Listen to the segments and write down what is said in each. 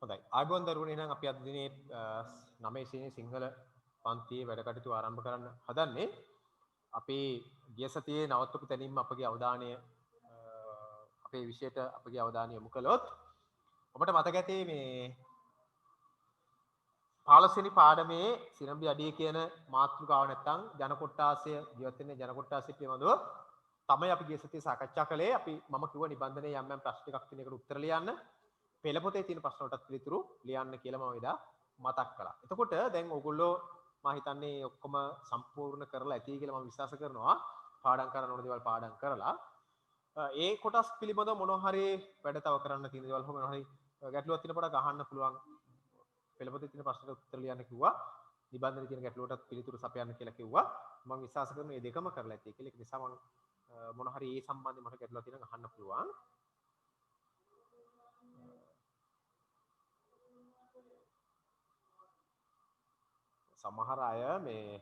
හොඳයි. ආයුබෝවන් දරුවනේ නම් අපි අද දිනේ 9 ශ්‍රේණියේ සිංහල පන්තියේ වැඩ කටයුතු ආරම්භ කරන්න හදන්නේ. අපි ගිය සතියේ නවත්වපු තැනින්ම අපගේ අවධානය අපේ විෂයට අපගේ අවධානය යොමු කළොත් ඔබට මතක ඇති මේ 15 වෙනි පාඩමේ සිරම්බි අඩිය කියන මාතෘකාව නැත්තම් ජන කොට්ටාසය ජීවත් වෙන ජන කොට්ටාසය පිළිබඳව තමයි අපි ගිය සතියේ සාකච්ඡා කළේ. අපි මම කිව්ව නිබන්ධනයේ යම් යම් ප්‍රශ්න ටිකක් තියෙන එකට උත්තර ලියන්න. පෙළ පොතේ තියෙන ප්‍රශ්න වලටත් පිළිතුරු ලියන්න කියලා මම එදා මතක් කළා. එතකොට දැන් ඕගොල්ලෝ මම හිතන්නේ ඔක්කොම සම්පූර්ණ කරලා ඇති කියලා මම විශ්වාස කරනවා. පාඩම් කරන්න ඕන දේවල් පාඩම් කරලා. ඒ කොටස් පිළිබඳව මොනවා හරි වැඩ තව කරන්න තියෙන දේවල් මොනවා හරි ගැටලුවක් තියෙන පොඩක් අහන්න පුළුවන්. පෙළ පොතේ තියෙන ප්‍රශ්නට උත්තර ලියන්න කිව්වා. නිබන්ධනයේ තියෙන ගැටලුවටත් පිළිතුරු සපයන්න කියලා කිව්වා. මම විශ්වාස කරනවා මේ දෙකම කරලා ඇති කියලා. ඒක නිසා මම මොනවා හරි ඒ සම්බන්ධයෙන් මට ගැටලුවක් තියෙනවා අහන්න පුළුවන්. සමහර අය මේ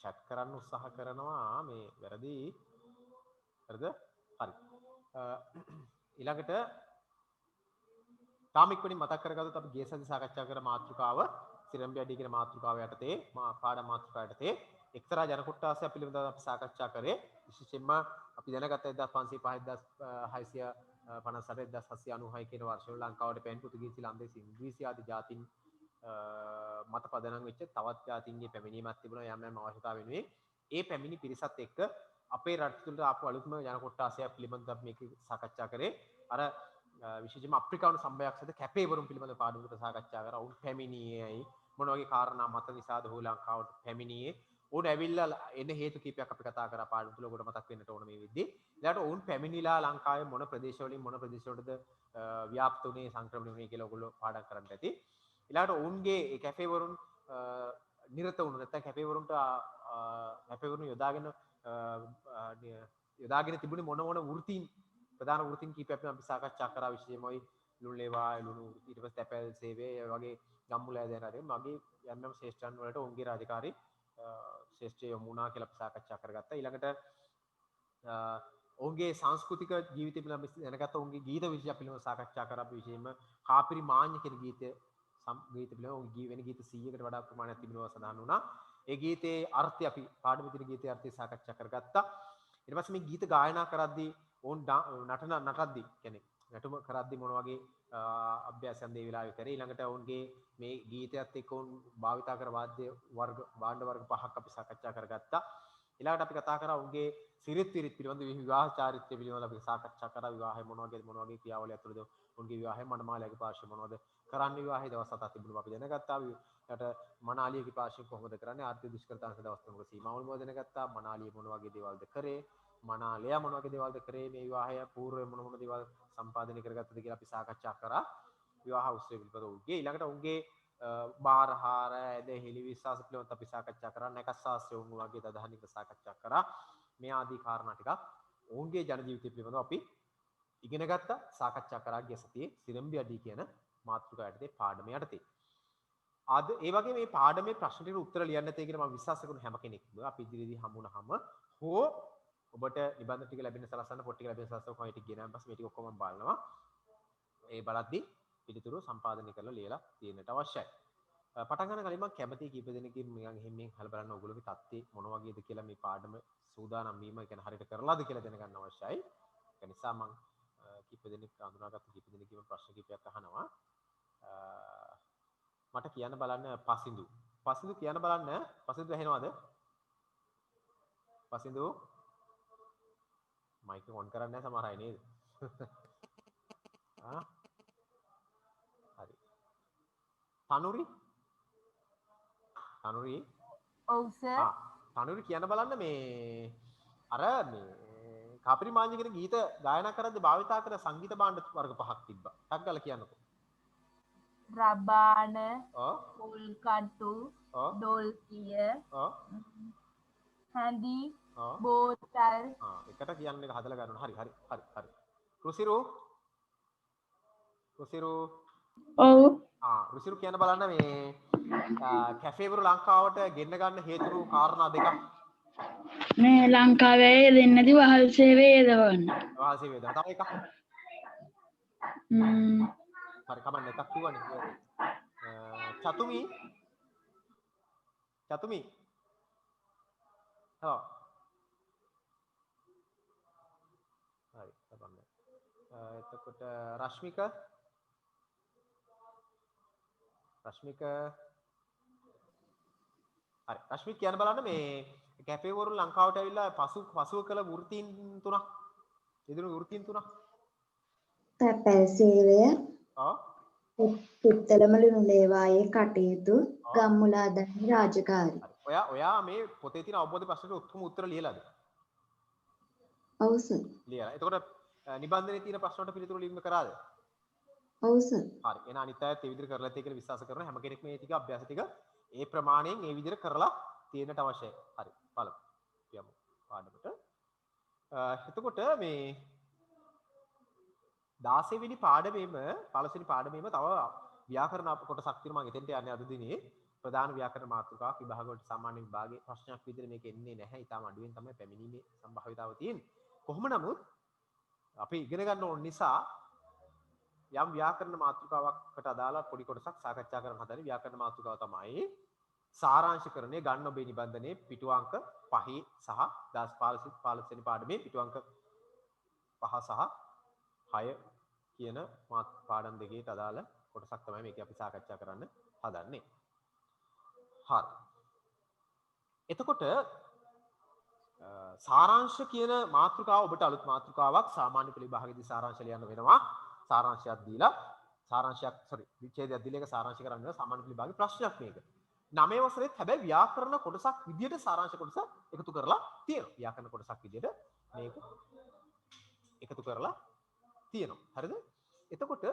chat කරන්න උත්සාහ කරනවා මේ වැරදි හරිද? හරි. ඊළඟට තාමික් වලින් මතක් කරගත්තොත් අපි ගිය සති සාකච්ඡා කර මාතෘකාව සිරම්බි අඩිය කියන මාතෘකාව යටතේ පාඩම් මාතෘකාව යටතේ එක්තරා ජන කොට්ටාසයක් පිළිබඳව අපි සාකච්ඡා කරේ. විශේෂයෙන්ම අපි දැනගත්ත 1505 1658 1796 කියන වර්ෂවල ලංකාවට පැන් පෘතුගීසි ලන්දේසි ඉංග්‍රීසි ආදී ජාතීන් මත පදනම් වෙච්ච තවත් ජාතීන්ගේ පැමිණීමක් තිබුණා යම් යම් අවශ්‍යතාව වෙනුවෙන්. ඒ පැමිණි පිරිසත් එක්ක අපේ රට තුළට ආපු අලුත්ම ජන කොට්ටාසයක් පිළිබඳව අපි මේක සාකච්ඡා කරේ. අර විශේෂයෙන්ම අප්‍රිකානු සම්භයක් සහිත කැපේවරුන් පිළිබඳව පාඩමකට සාකච්ඡා කරා. උන් පැමිණියේයි මොන වගේ කාරණා මත නිසාද හෝ ලංකාවට පැමිණියේ. උන් ඇවිල්ලා එන හේතු කීපයක් අපි කතා කරා පාඩම තුල. ඔකට මතක් වෙන්නට ඕන මේ විදිහේ. ඊළඟට උන් පැමිණිලා ලංකාවේ මොන ප්‍රදේශවලින් මොන ප්‍රදේශවලටද ව්‍යාප්ත වුණේ සංක්‍රමණය වුණේ කියලා ඔයගොල්ලෝ පාඩම් කරන්න ඇති. ඊළඟට උන්ගේ ඒ කැපේවරුන් නිරත වුණු නැත්නම් කැපේවරුන් යොදාගෙන තිබුණේ මොන මොන වෘත්තීන් ප්‍රධාන වෘත්තීන් කීපයක් අපි සාකච්ඡා කරා. විශේෂයෙන්ම ලුණු ලේවා ලුණු ඊට පස්සේ තැපැල් සේවය වගේ ගම්මුල ඇදෙන හරි මගේ යම් යම් ශ්‍රේෂ්ඨයන් වලට උන්ගේ රාජකාරී ශ්‍රේෂ්ඨ යමුනා කියලා අපි සාකච්ඡා කරගත්තා. ඊළඟට ඔවුන්ගේ සංස්කෘතික ජීවිතය පිළිබඳව දැනගත්ත ඔවුන්ගේ ගීත විෂය පිළිබඳව සාකච්ඡා කරා. අපි විශේෂයෙන්ම කාපිරි මාඤ්ඤ කියන ගීත පිළිබඳව ඔවුන්ගේ වෙන ගීත 100කට වඩා ප්‍රමාණයක් තිබෙනවා සඳහන් වුණා. ඒ ගීතේ අර්ථය අපි පාඩමේ තියෙන ගීතයේ අර්ථය සාකච්ඡා කරගත්තා. ඊට පස්සේ මේ ගීත ගායනා කරද්දී ඔවුන් නටද්දී කියන්නේ නැටුම කරද්දී මොන වගේ අභ්‍යාසයන් දේ වෙලාවේ කරේ. ඊළඟට ඔවුන්ගේ මේ ගීතයත් එක්ක ඔවුන් භාවිතා කර වාද්‍ය වර්ග භාණ්ඩ වර්ග පහක් අපි සාකච්ඡා කරගත්තා. ඊළඟට අපි කතා කරා ඔවුන්ගේ සිරිත් විරිත් පිළිබඳව විවාහ චාරිත්‍රය පිළිබඳව අපි සාකච්ඡා කරා. විවාහය මොන වගේ ක්‍රියාවලිය ඇතුළද ඔවුන්ගේ විවාහය මනමාලයාගේ පාර්ශ්වය මොනවද කරන්නේ විවාහය දවස් 7ක් තිබුණා අපි දැනගත්තා. ඊට මනාලියගේ පාර්ශ්වය කොහොමද කරන්නේ ආර්ථික දුෂ්කරතාවක දවස් 3ක සීමාවල් මොනවද දැනගත්තා. මනාලිය මොන වගේ දේවල්ද කරේ මනාලයා මොන වගේ දේවල්ද කරේ මේ විවාහය පූර්වයේ මොන මොන දේවල් සම්පාදනය කරගත්තද කියලා අපි සාකච්ඡා කරා. විවාහ උත්සවය පිළිබඳව උන්ගේ ඊළඟට උන්ගේ බාරහාර ඇදහිලි විශ්වාස පිළිබඳව අපි සාකච්ඡා කරා. නැකත් ශාස්ත්‍රය උන් වගේ දදහනික සාකච්ඡා කරා. මේ ආදී කාරණා ටිකක් ඔවුන්ගේ ජන ජීවිතය පිළිබඳව අපි ඉගෙන ගත්තා සාකච්ඡා කරා ගිය සතියේ සිරම්බි අඩි කියන මාතෘකාව යටතේ පාඩම යටතේ. අද ඒ වගේ මේ පාඩමේ ප්‍රශ්න ටිකට උත්තර ලියන්න නැතේ කියලා මම විශ්වාස කරන හැම කෙනෙක්ම අපි ඉදිරියේදී හමුුණාම හෝ ඔබට නිබන්ධන ටික ලැබෙන සලසන්න පොත් ටික ලැබෙන සලසන්න කොහේ ටික ගෙනාන් පස්සේ මේ ටික ඔක්කොම බලනවා. ඒ බලද්දී පිළිතුරු සම්පාදනය කරලා ලියලා තියෙන්නට අවශ්‍යයි. පටන් ගන්න කලින් මම කැමතියි කීප දෙනෙක්ගෙන් නිකන් එහෙම හල බලන්න ඕගොල්ලෝගේ තත්ත්වය මොන වගේද කියලා මේ පාඩම සූදානම් වීම කියන්නේ හරියට කරලාද කියලා දැනගන්න අවශ්‍යයි. ඒ නිසා මම කීප දෙනෙක් අඳුනාගත්ත කීප දෙනෙක්ගෙන් ප්‍රශ්න කීපයක් අහනවා. මට කියන්න බලන්න පසින්දු කියන්න බලන්න පසින්දු ඇහෙනවද? පසින්දු මයික් එක ඔන් කරන්නේ නැහැ සමහර අය නේද? හරි. තනුරි ඔව් සර්. තනුරි කියන්න බලන්න මේ අර මේ කාපිරි මාඤ්ඤ කියන ගීත ගායනා කරද්දී භාවිතා කරන සංගීත භාණ්ඩ වර්ග පහක් තිබ්බා. ටක් ගාලා කියන්නකෝ. රබාන, පොල්කටු, ඩොල්කිය, හැඳි, බෝතල්. එකට කියන්න එක හදලා ගන්න. හරි. රුසිරු ඔව්. රුසිරු කියන්න බලන්න මේ කැෆේවරු ලංකාවට ගෙන්න ගන්න හේතු කාරණා දෙකක්. මේ ලංකාවේ දෙන්නේ නැති වහල් සේවය යදවන්න. වහල් සේවය තව එකක්. හරි කමන්න එකක් කිව්වනේ. චතුමි ඔව් හරි කමන්න. එතකොට රශ්මික හරි රශ්මික කියන්න බලන්න මේ කැෆේ වරුන් ලංකාවට ඇවිල්ලා පසුව කළ වෘත්තීන් තුනක් ඉදිරි වෘත්තීන් තුනක් තැපැල් සේවය ඔව් පුත්තලමලු ලේවායේ කටයුතු ගම්මුලාදන්න රාජකාරී. ඔයා මේ පොතේ තියෙන අවබෝධ ප්‍රශ්නට උත්තර ලියලාද? ඔව් සර්. ලියලා. එතකොට නිබන්ධනයේ තියෙන ප්‍රශ්නවලට පිළිතුරු ලියන්න කරාද? ඔව් සර්. හරි. එහෙනම් අනිත් අයත් ඒ විදිහට කරලා තියෙයි කියලා විශ්වාස කරන හැම කෙනෙක්ම මේ ටික අභ්‍යාස ටික ඒ ප්‍රමාණයෙන් ඒ විදිහට කරලා තියෙන්නට අවශ්‍යයි. හරි. බලමු. යමු පාඩමට. එතකොට මේ 16 වෙනි පාඩමේම 15 වෙනි පාඩමේම තව ව්‍යාකරණ කොටසක් තියෙනවා. මම එතෙන්ට යන්නේ අද දිනේ. ප්‍රධාන ව්‍යාකරණ මාතෘකාවක් විභාග වලට සාමාන්‍ය විභාගයේ ප්‍රශ්නයක් විදිහට මේක එන්නේ නැහැ. ඊටම අඩුවෙන් තමයි පැමිණීමේ සම්භාවිතාව තියෙන්නේ. කොහොම නමුත් අපි ඉගෙන ගන්න ඕන නිසා යම් ව්‍යාකරණ මාතෘකාවකට අදාළ පොඩි කොටසක් සාකච්ඡා කරන්න හදන්නේ. ව්‍යාකරණ මාතෘකාව තමයි සාරාංශකරණය ගන්න ඔබේ නිබන්ධනයේ පිටු අංක 5 සහ 15 වෙනි පාඩමේ පිටු අංක 5 සහ 6 කියන පාඩම් දෙකේට අදාළ කොටසක් තමයි මේක අපි සාකච්ඡා කරන්න හදන්නේ. හරි. එතකොට සාරාංශ කියන මාතෘකාව ඔබට අලුත් මාතෘකාවක්. සාමාන්‍ය පෙළ විභාගයේදී සාරාංශ ලියන්න වෙනවා. සාරාංශයක් දීලා විච්ඡේදයක් දීලා ඒක සාරාංශ කරන්න වෙනවා. සාමාන්‍ය පෙළ විභාගයේ ප්‍රශ්නයක් මේක. 9 වසරේත් හැබැයි ව්‍යාකරණ කොටසක් විදියට සාරාංශ කොටස එකතු කරලා තියෙනවා. ව්‍යාකරණ කොටසක් විදියට මේක එකතු කරලා තියෙනවා. හරිද? එතකොට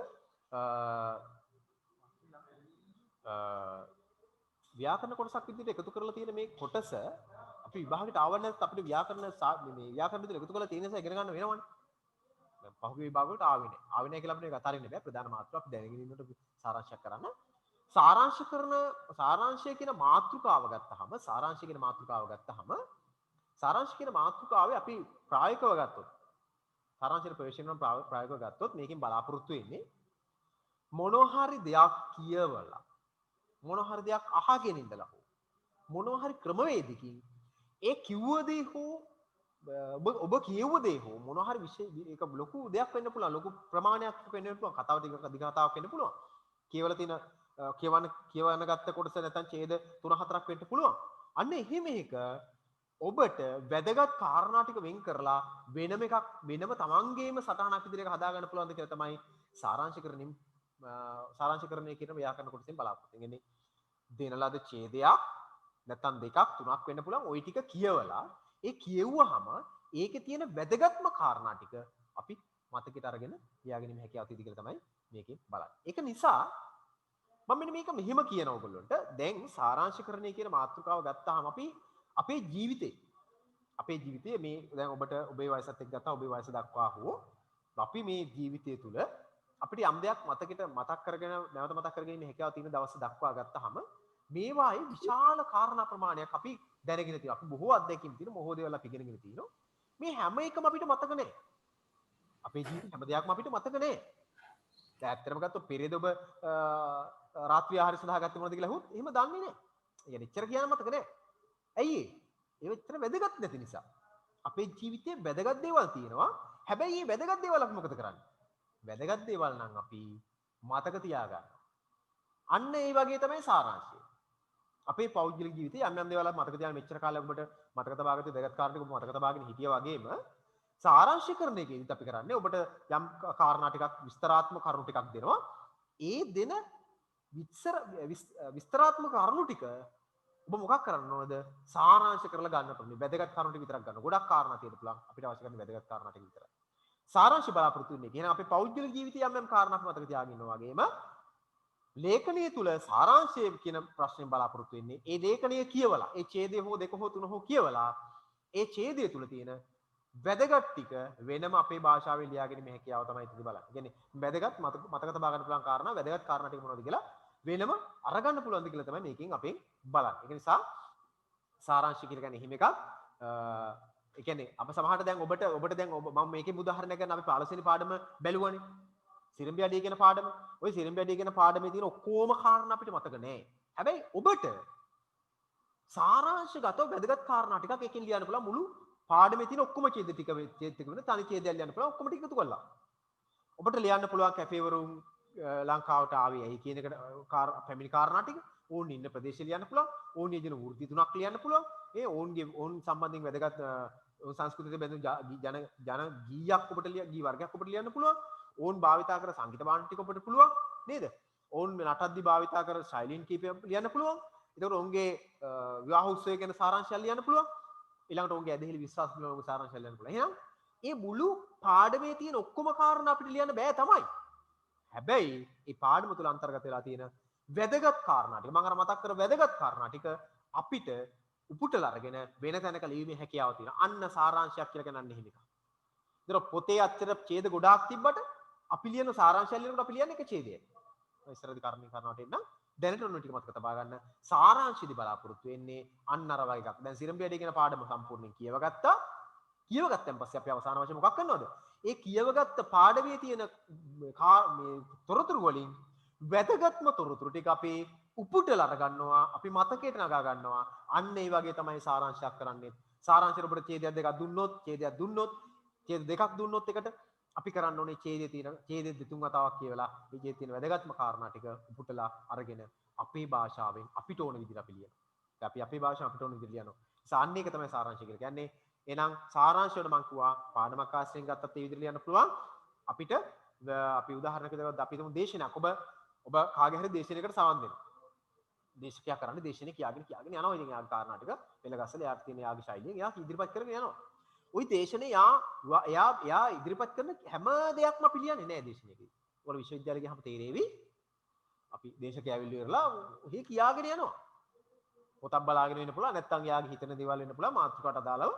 ව්‍යාකරණ කොටසක් විදියට එකතු කරලා තියෙන මේ කොටස අපි විභාගයට ආව නැත්නම් අපිට ව්‍යාකරණ විදියට එකතු කරලා තියෙන නිසා ඉගෙන ගන්න වෙනවනේ. දැන් පහුගිය විභාග වලට ආවේ නැහැ. ආවේ නැහැ කියලා අපිට අතාරින්න බෑ. ප්‍රධාන මාතෘකාව අපි දැනගෙන ඉන්නකොට සාරාංශයක් කරන්න. සාරාංශය කියන මාතෘකාව ගත්තාම සාරාංශය කියන මාතෘකාවේ අපි ප්‍රායෝගිකව ගත්තොත් සාරාංශයේ ප්‍රවේශයෙන් ප්‍රායෝගිකව ගත්තොත් මේකෙන් බලාපොරොත්තු වෙන්නේ මොනවා හරි දෙයක් කියවලා මොනවා හරි දෙයක් අහගෙන ඉඳලා මොනවා හරි ක්‍රමවේදකින් ඒ කිව්ව දේ හෝ ඔබ කියවුව දේ හෝ මොනවා හරි ඒක ලොකු දෙයක් වෙන්න පුළුවන්, ලොකු ප්‍රමාණයක් වෙන්න පුළුවන්, කතාව ටිකක් අධික කතාවක් වෙන්න පුළුවන්. කියවලා තියෙන කියවන ගත්ත කොටස නැත්නම් ඡේද 3-4ක් වෙන්න පුළුවන්. අන්න එහෙම එක ඔබට වැදගත් කාරණා ටික වෙන් කරලා වෙනම තමන්ගේම සටහනක් විදිහට හදා ගන්න පුළුවන්ද කියලා තමයි සාරාංශකරණය කියන ව්‍යාකරණ කොටසෙන් බලාපොරොත්තු වෙන්නේ. දෙන ලද ඡේදයක් නැත්නම් දෙකක් තුනක් වෙන්න පුළුවන්. ওই ටික කියවලා ඒ කියවුවාම ඒකේ තියෙන වැදගත්ම කාරණා ටික අපි මතකයට අරගෙන ලියාගැනීමේ හැකියාව තියෙද කියලා තමයි මේකෙන් බලන්නේ. ඒක නිසා මම මෙන්න මේක මෙහෙම කියන ඕගොල්ලන්ට දැන් සාරාංශකරණය කියන මාතෘකාව ගත්තාම අපි අපේ ජීවිතේ මේ දැන් ඔබට ඔබේ වයසත් එක්ක ගත්තා ඔබේ වයස දක්වා හෝ අපි මේ ජීවිතය තුළ අපිට යම් දෙයක් මතක් කරගෙන නැවත මතක් කරගෙන හැකියාව තියෙන දවස් දක්වා ගත්තාම මේවායේ විශාල කාරණා ප්‍රමාණයක් අපි දැනගෙන තියෙනවා. අපි බොහෝ අත්දැකීම් තියෙන බොහෝ දේවල් අපි ඉගෙනගෙන තියෙනවා. මේ හැම එකම අපිට මතක නැහැ. අපේ ජීවිතේ හැම දෙයක්ම අපිට මතක නැහැ. දැන් ඇත්තටම ගත්තොත් පෙරේද ඔබ රාත්‍රී ආහාර සඳහා ගත්තේ මොනවද කියලා අහුවොත් එහෙම දන්නේ නැහැ. ඒ කියන්නේ එච්චර කියන්න මතක නැහැ. ඇයි ඒ එච්චර වැදගත් නැති නිසා. අපේ ජීවිතේ වැදගත් දේවල් තියෙනවා. හැබැයි මේ වැදගත් දේවල් අපි මොකද කරන්නේ? වැදගත් දේවල් නම් අපි මතක තියාගන්න. අන්න ඒ වගේ තමයි සාරාංශය. අපේ පෞද්ගලික ජීවිතේ යම් යම් දේවල් මතක තියාගෙන මෙච්චර කාලයක් ඔබට මතක තබාගත්තේ වැදගත් කාරණා ටික ඔබ මතක තබාගෙන හිටියා වගේම සාරාංශීකරණයේදීත් අපි කරන්නේ ඔබට යම් කාරණා ටිකක් විස්තරාත්මක කරුණු ටිකක් දෙනවා. ඒ දෙන විස්තරාත්මක කරුණු ටික ඔබ මොකක් කරන්න ඕනද? සාරාංශ කරලා ගන්න ඕනේ. වැදගත් කරුණු ටික විතරක් ගන්න. ගොඩක් කාරණා තියෙන්න පුළුවන්. අපිට අවශ්‍ය කරන්නේ වැදගත් කාරණා ටික විතරයි. සාරාංශ බලාපොරොත්තු වෙන්නේ. එහෙනම් අපේ පෞද්ගලික ජීවිතයේ යම් යම් කාරණා මතක තියාගෙන ඉන්නවා වගේම ලේඛනය තුල සාරාංශය කියන ප්‍රශ්නේ බලාපොරොත්තු වෙන්නේ. ඒ ලේඛනය කියවලා, ඒ ඡේදය හෝ දෙක හෝ තුන හෝ කියවලා, ඒ ඡේදය තුල තියෙන වැදගත් ටික වෙනම අපේ භාෂාවෙන් ලියාගෙන මේ හැකියාව තමයි ඉතින් බලන්න. කියන්නේ වැදගත් මතක තබා ගන්න පුළුවන් කාරණා, වැදගත් කාරණා ටික මොනවද කියලා වෙනම අරගන්න පුළුවන්ද කියලා තමයි මේකෙන් අපෙන් බලන්නේ. ඒ නිසා සාරාංශය කියලා කියන්නේ එහෙම එකක්. ඒ කියන්නේ අප සමහරට දැන් ඔබට දැන් මම මේකේ උදාහරණයක් ගන්න අපි 15 වෙනි පාඩම බැලුවානේ. සිරම්බි අඩිය කියන පාඩම. ওই සිරම්බි අඩිය කියන පාඩමේ තියෙන ඔක්කොම කාරණා අපිට මතක නැහැ. හැබැයි ඔබට සාරාංශගතව වැදගත් කාරණා ටිකක් එකකින් ලියන්න පුළුවන් මුළු පාඩමේ තියෙන ඔක්කොම ඡේද ටික වෙන තනි ඡේදයක් ලියන්න පුළුවන් ඔක්කොම ටික එකතු කරලා. ඔබට ලියන්න පුළුවන් කැෆේවරුන් ලංකාවට ආවේ ඇයි කියන එක පැමිණි කාරණා ටික ඕන් ඉන්න ප්‍රදේශය ලියන්න පුළුවන්. ඕන් යෙදෙන වෘත්ති තුනක් ලියන්න පුළුවන්. ඒ ඕන් සම්බන්ධයෙන් වැදගත් සංස්කෘතික බැඳුම් ජන ගීයක් ඔබට ගී වර්ගයක් ඔබට ලියන්න පුළුවන්. ඕන් භාවිතා කර සංගීත භාණ්ඩ ටික ඔබට පුළුවන් නේද? ඕන් නටද්දි භාවිතා කර ශෛලීන් කීපයක් ලියන්න පුළුවන්. ඒතකොට ඔවුන්ගේ විවාහ උත්සවය ගැන සාරාංශයක් ලියන්න පුළුවන්. ඊළඟට ඔවුන්ගේ ඇදහිලි විශ්වාස පිළිබඳව සාරාංශයක් ලියන්න පුළුවන්. එහෙනම් මේ මුළු පාඩමේ තියෙන ඔක්කොම කාරණා අපිට ලියන්න බෑ තමයි. හැබැයි මේ පාඩම තුල අන්තර්ගත වෙලා තියෙන වැදගත් කාරණා ටික මම අර මතක් කර වැදගත් කාරණා ටික අපිට උපුටලා අරගෙන වෙන තැනක ලියීමේ හැකියාව තියෙනවා. අන්න සාරාංශයක් කියලා කියන්නේ එහෙම එකක්. ඒතර පොතේ අච්චර ඡේද ගොඩාක් තිබ්බට අපි ලියන සාරාංශය ලියනකොට අපි ලියන්නේ එක ඡේදයයි. ඉස්සරදී කර්මී කරනවට එන්න දැනට ඔන්න ටික මතක තබා ගන්න. සාරාංශයේදී බලාපොරොත්තු වෙන්නේ අන්න අර වගේ එකක්. දැන් සිරම්බි අඩේ කියන පාඩම සම්පූර්ණයෙන් කියවගත්තා. කියවගත්තන් පස්සේ අපි අවසාන වශයෙන් මොකක් කරනවද? ඒ කියවගත්ත පාඩමේ තියෙන මේ තොරතුරු වලින් වැදගත්ම තොරතුරු ටික අපි උපුටලා අරගන්නවා. අපි මතකයට නගා ගන්නවා. අන්න ඒ වගේ තමයි සාරාංශයක් කරන්නේ. සාරාංශයට ඔබට ඡේදයක් දෙකක් දුන්නොත්, ඡේද දෙකක් දුන්නොත් එකට අපි කරන්න ඕනේ ඡේදයේ දෙතුන් වතාවක් කියවලා මේ ඡේදයේ තියෙන වැදගත්ම කාරණා ටික උපුටලා අරගෙන අපේ භාෂාවෙන් අපිට ඕන විදිහට අපි ලියනවා. අපි අපේ භාෂාවෙන් අපිට ඕන විදිහට ලියනවා. සාන්න එක තමයි සාරාංශය කියලා කියන්නේ. එහෙනම් සාරාංශයට මම කිව්වා පාඩමක් ආශ්‍රයෙන් ගත්තත් ඒ විදිහට ලියන්න පුළුවන්. අපිට අපි උදාහරණයක් විදිහට අපි හිතමු දේශනයක්. ඔබ කාගේ හරි දේශනයකට සවන් දෙනවා. දේශකයා කරන්නේ දේශනේ කියාගෙන යනවා. ඉතින් යාගේ කාරණා ටික පෙළගස්සලා යාට තියෙන යාගේ ශෛලියෙන් යා ඉදිරිපත් කරගෙන යනවා. ওই දේශනේ යා ඉදිරිපත් කරන හැම දෙයක්ම අපි ලියන්නේ නෑ දේශනයකදී. ඔයාලා විශ්වවිද්‍යාලේ ගියාම තේරෙවි. අපි දේශකයා ඇවිල්ලා ඉවරලා ඔහි කියාගෙන යනවා. පොතක් බලාගෙන ඉන්න පුළුවන්. නැත්නම් යාගේ හිතන දේවල් වෙන්න පුළුවන්. මාතෘකාවට අදාළව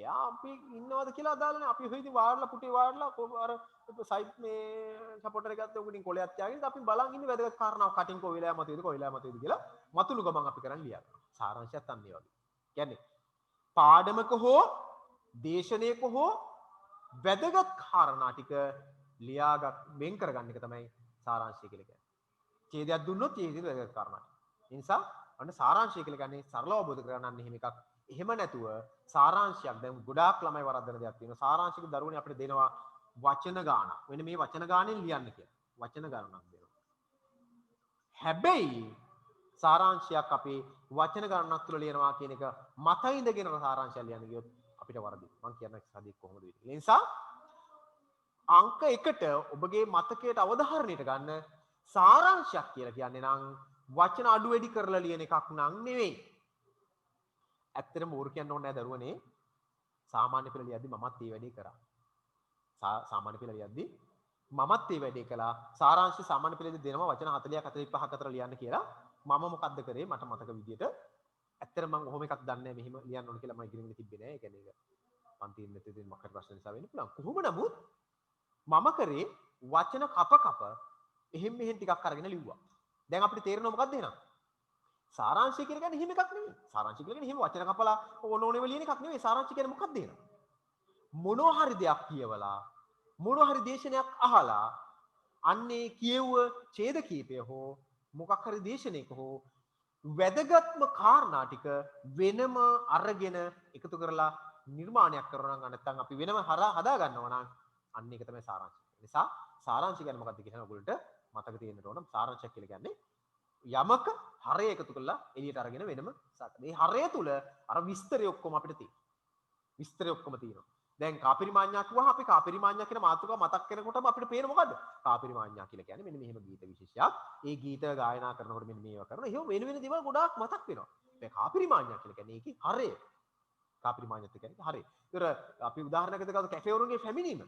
එයා අපි ඉන්නවද කියලා අදාළ නැහැ. අපි ඔහි වාඩිලා පුටේ වාඩිලා අර සයිට් මේ සපෝටර් එක ගත්තා උගින් කොලයක් තියාගෙන අපි බලන් ඉන්නේ වැදගත් කාරණාව කටින් කොවිලා මතුවේද කියලා මතුළු ගමන් අපි කරන් ලියනවා. සාරාංශයත් අන්න ඒ වගේ. කියන්නේ පාඩමක හෝ දේශනයක හෝ වැදගත් කාරණා ටික ලියාගත් වෙන් කරගන්න එක තමයි සාරාංශය කියලා කියන්නේ. ඡේදයක් දුන්නොත් ඡේදයේ වැදගත් කාරණා. ඒ නිසා අන්න සාරාංශය කියලා කියන්නේ සරලව අවබෝධ කරගන්න එහෙම එකක්. එහෙම නැතුව සාරාංශයක් දැන් ගොඩාක් ළමයි වරද්දන දෙයක් තියෙනවා. සාරාංශික දරුවනේ අපිට දෙනවා වචන ගානක්. වෙන මේ වචන ගානෙන් ලියන්න කියලා. වචන ගණනක් දෙනවා. හැබැයි සාරාංශයක් අපි වචන ගණනක් තුල ලියනවා කියන එක මත ඉඳගෙන සාරාංශය ලියන්න ගියොත් අපිට වරදිනවා. මම කියන්නේ සාධික කොහොමද වෙන්නේ. ඒ නිසා අංක 1ට ඔබගේ මතකයට අවධාරණයට ගන්න සාරාංශයක් කියලා කියන්නේ නම් වචන අඩු වැඩි කරලා ලියන එකක් නං නෙවෙයි. ඇත්තටම ඕර කියන්න ඕනේ නැහැ දරුවනේ. සාමාන්‍ය පෙළ ලියද්දි මමත් මේ වැඩේ කරා. සාමාන්‍ය පෙළ ලියද්දි මමත් මේ වැඩේ කළා. සාරාංශය සාමාන්‍ය පෙළේදී දෙනවා වචන 40ක් 45ක් අතර ලියන්න කියලා. මම මොකද්ද කරේ මට මතක විදියට ඇත්තටම මම ඔහොම එකක් දන්නේ නැහැ මෙහෙම ලියන්න ඕන කියලා මම ඉගෙනගෙන තිබ්බේ නැහැ. ඒ කියන්නේ ඒක පන්තියෙන් මෙතෙන් මොකක්ද ප්‍රශ්න නිසා වෙන්න පුළුවන්. කොහොම නමුත් මම කරේ වචන කප එහෙම මෙහෙන් ටිකක් අරගෙන ලිව්වා. දැන් අපිට තේරෙනවා මොකක්ද එහෙනම්? සාරාංශය කියන්නේ එහෙම එකක් නෙමෙයි. සාරාංශය කියන්නේ එහෙම වචන කපලා ඕනෝනෙම ලියන එකක් නෙමෙයි. සාරාංශය කියන්නේ මොකක්ද එහෙනම්? මොනවා හරි දෙයක් කියවලා මොනවා හරි දේශනයක් අහලා අන්නේ කියවුව ඡේද කීපය හෝ මොකක් හරි දේශනයක හෝ වැදගත්ම කාරණා ටික වෙනම අරගෙන එකතු කරලා නිර්මාණයක් කරනවා නම් නැත්නම් අපි වෙනම හදා ගන්නවා නම් අන්න ඒක තමයි සාරාංශය. ඒ නිසා සාරාංශය කියන්නේ මොකක්ද කියලා ඔයගොල්ලන්ට මතක තියෙන්න ඕන. සාරාංශය කියලා කියන්නේ යමක හරය එකතු කරලා එළියට අරගෙන වෙනම සාකච්ඡා. මේ හරය තුල අර විස්තරය ඔක්කොම අපිට තියෙනවා. විස්තරය ඔක්කොම තියෙනවා. දැන් කාපිරිමාඤ්ඤා කිව්වහම අපි කාපිරිමාඤ්ඤා කියන මාතෘකාව මතක් කරනකොටම අපිට පේන මොකද්ද? කාපිරිමාඤ්ඤා කියලා කියන්නේ මෙන්න මෙහෙම ගීත විශේෂයක්. ඒ ගීත ගායනා කරනකොට මෙන්න මේවා කරනවා. එහෙම වෙන වෙන දේවල් ගොඩාක් මතක් වෙනවා. දැන් කාපිරිමාඤ්ඤා කියලා කියන්නේ ඒකේ හරය. කාපිරිමාඤ්ඤත් කියන්නේ හරය. ඒතර අපි උදාහරණයකට ගත්තොත් කැෆේවරුන්ගේ පැමිණීම.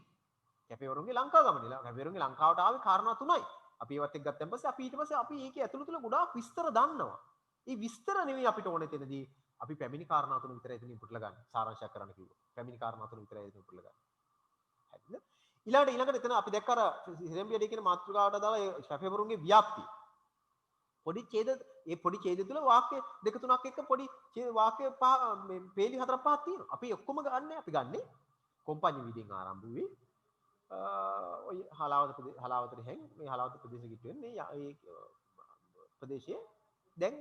කැෆේවරුන්ගේ ලංකාව ගමනේ. කැෆේවරුන්ගේ ලංකාවට ආවේ කාරණා තුනයි. අපි ඒවත් එක්ක ගත්තන් පස්සේ අපි ඊට පස්සේ අපි ඒකේ ඇතුළත තුල ගොඩාක් විස්තර දන්නවා. මේ විස්තර නෙවෙයි අපිට ඕනේ තැනදී අපි පැමිණි කාරණා තුන විතරයි එතනින් පුටලා ගන්න. සාරාංශයක් කරන්න කිව්වා. පැමිණි කාරණා තුන විතරයි එතනින් පුටලා ගන්න. හරිද? ඊළඟට එතන අපි දැක්ක අර සිරම්බියඩේ කියන මාතෘකාවට දාලා කැෆේවරුන්ගේ ව්‍යාප්තිය. පොඩි ඡේද තුල වාක්‍ය දෙක තුනක් එක්ක පොඩි වාක්‍ය මේ පේලි 4 5ක් තියෙනවා. අපි ඔක්කොම ගන්නෑ. අපි ගන්නේ කොම්පඤ්ඤි විදිහෙන් ආරම්භ වුවේ ඔය හලාවතට හැන් මේ හලාවත ප්‍රදේශ කිට්ටුවෙන් මේ ඒ ප්‍රදේශයේ දැන්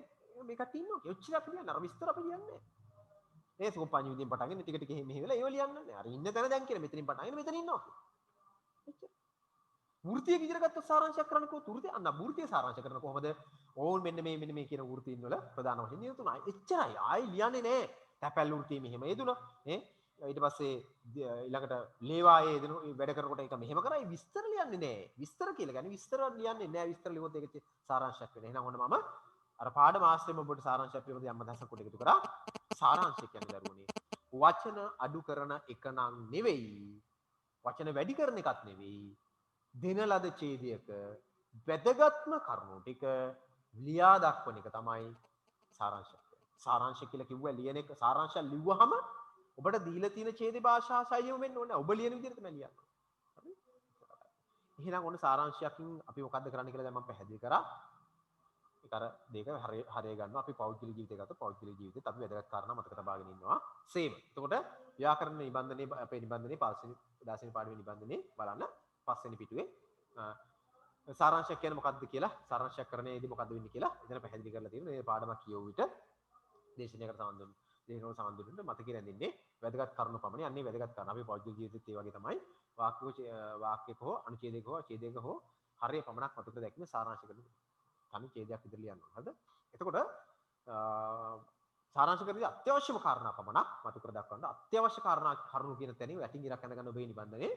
මේ කට්ටිය ඉන්නවා. ඔච්චර අපි ලියන්න අර විස්තර අපි ලියන්නේ. මේ සෝපාඤ්ඤ විදියෙන් පටන් ගන්න ටික ටික මෙහෙ වෙලා ඒව ලියන්න නෑ. අර ඉන්න තැන දැන් කියලා මෙතනින් පටන් ගන්න මෙතන ඉන්නවා. එච්චර. වෘත්තිය විදිහට ගත්තොත් සාරාංශයක් කරන්න කොහොමද? වෘත්තිය අන්න වෘත්තිය සාරාංශ කරන කොහොමද? ඕන් මෙන්න මේ කියන වෘත්තීන් වල ප්‍රධාන වශයෙන් නියුතුණා. එච්චරයි. ආයි ලියන්නේ නෑ. තැපැල් වෘත්තිය මෙහෙම යෙදුණා. ඊට පස්සේ ඊළඟට ලේවායේ යෙදුණු වැඩ කරනකොට ඒක මෙහෙම කරයි විස්තර ලියන්නේ නෑ. විස්තර කියලා කියන්නේ විස්තර ලියන්නේ නෑ. විස්තර ලියුවොත් ඒක සාරාංශයක් වෙනවා. එහෙනම් ඔන්න මම අර පාඩම ආශ්‍රයම ඔබට සාරාංශයක් පිළිබඳව යම් අදහසක් කොට එකතු කරා. සාරාංශය කියන්නේ දරුවනේ වචන අඩු කරන එක නම් නෙවෙයි. වචන වැඩි කරන එකක් නෙවෙයි. දෙන ලද ඡේදයක වැදගත්ම කරුණු ටික ලියා දක්වන එක තමයි සාරාංශය. සාරාංශය කියලා කිව්වා ලියන එක. සාරාංශය ලිව්වහම ඔබට දීලා තියෙන ඡේදේ භාෂා ශෛලියම වෙන්න ඕනේ. ඔබ ලියන විදිහට තමයි ලියන්න. හරි? එහෙනම් ඔන්න සාරාංශයකින් අපි මොකද්ද කරන්න කියලා දැන් මම පැහැදිලි කරා. ඒක අර දෙක හරිය ගන්නවා. අපි පෞද්ගලික ජීවිතය ගත්තොත් පෞද්ගලික ජීවිතෙත් අපි වැදගත් කාරණා මතක තබාගෙන ඉන්නවා. සේම. එතකොට ව්‍යාකරණ නිබන්ධනයේ අපේ නිබන්ධනයේ 16 වෙනි පාඩමේ නිබන්ධනයේ බලන්න 5 වෙනි පිටුවේ සාරාංශයක් කියන්නේ මොකක්ද කියලා සාරාංශයක් කරන්නේදී මොකක්ද වෙන්නේ කියලා එතන පැහැදිලි කරලා තියෙනවා. මේ පාඩමක් කියවු විට දේශනයකට සම්බන්ධ මතකෙ රැඳෙන්නේ වැදගත් කරුණු පමණයි. අන්නේ වැදගත් කරුණු අපි පෞද්ගලික ජීවිතෙත් ඒ වගේ තමයි වාක්‍යයක හෝ අනුඡේදයක හෝ ඡේදයක හෝ හරිය පමණක් මතක දැක්මේ සාරාංශ කරනවා. තනි ඡේදයක් විතර ලියන්න ඕන. හරිද? එතකොට සාරාංශ කරද්දී අත්‍යවශ්‍යම කාරණා පමණක් මතක කර දක්වන්න. අත්‍යවශ්‍ය කාරණා කරුණු කියන තැනින් වැටින් ඉරක් ඇඳ ගන්න ඔබේ නිබන්ධනේ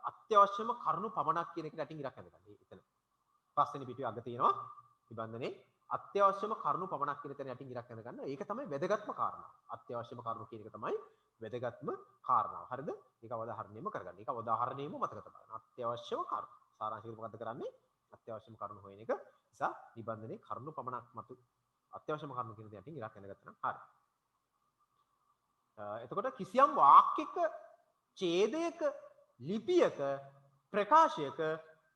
අත්‍යවශ්‍යම කරුණු පමණක් කියන එක වැටින් ඉරක් ඇඳ ගන්න. එතන පස්වෙනි පිටුවේ අග තියෙනවා නිබන්ධනේ අත්‍යවශ්‍යම කරුණු පමණක් කියන තැන යටින් ඉරක් ඇඳ ගන්න. ඒක තමයි වැදගත්ම කාරණා. අත්‍යවශ්‍යම කරුණු කියන එක තමයි වැදගත්ම කාරණාව. හරිද? ඒක අවධාරණයම කරගන්න. ඒක අවධාරණයම මතක තබන්න. අත්‍යවශ්‍යම කරුණු. සාරාංශික මොකද්ද කරන්නේ? අත්‍යවශ්‍යම කරුණු හොයන එක. නිසා නිබන්ධනේ කරුණු පමණක් මතු අත්‍යවශ්‍යම කරුණු කියන තැන යටින් ඉරක් ඇඳගත්තා නම් හරි. එතකොට කිසියම් වාක්‍යයක ඡේදයක ලිපියක ප්‍රකාශයක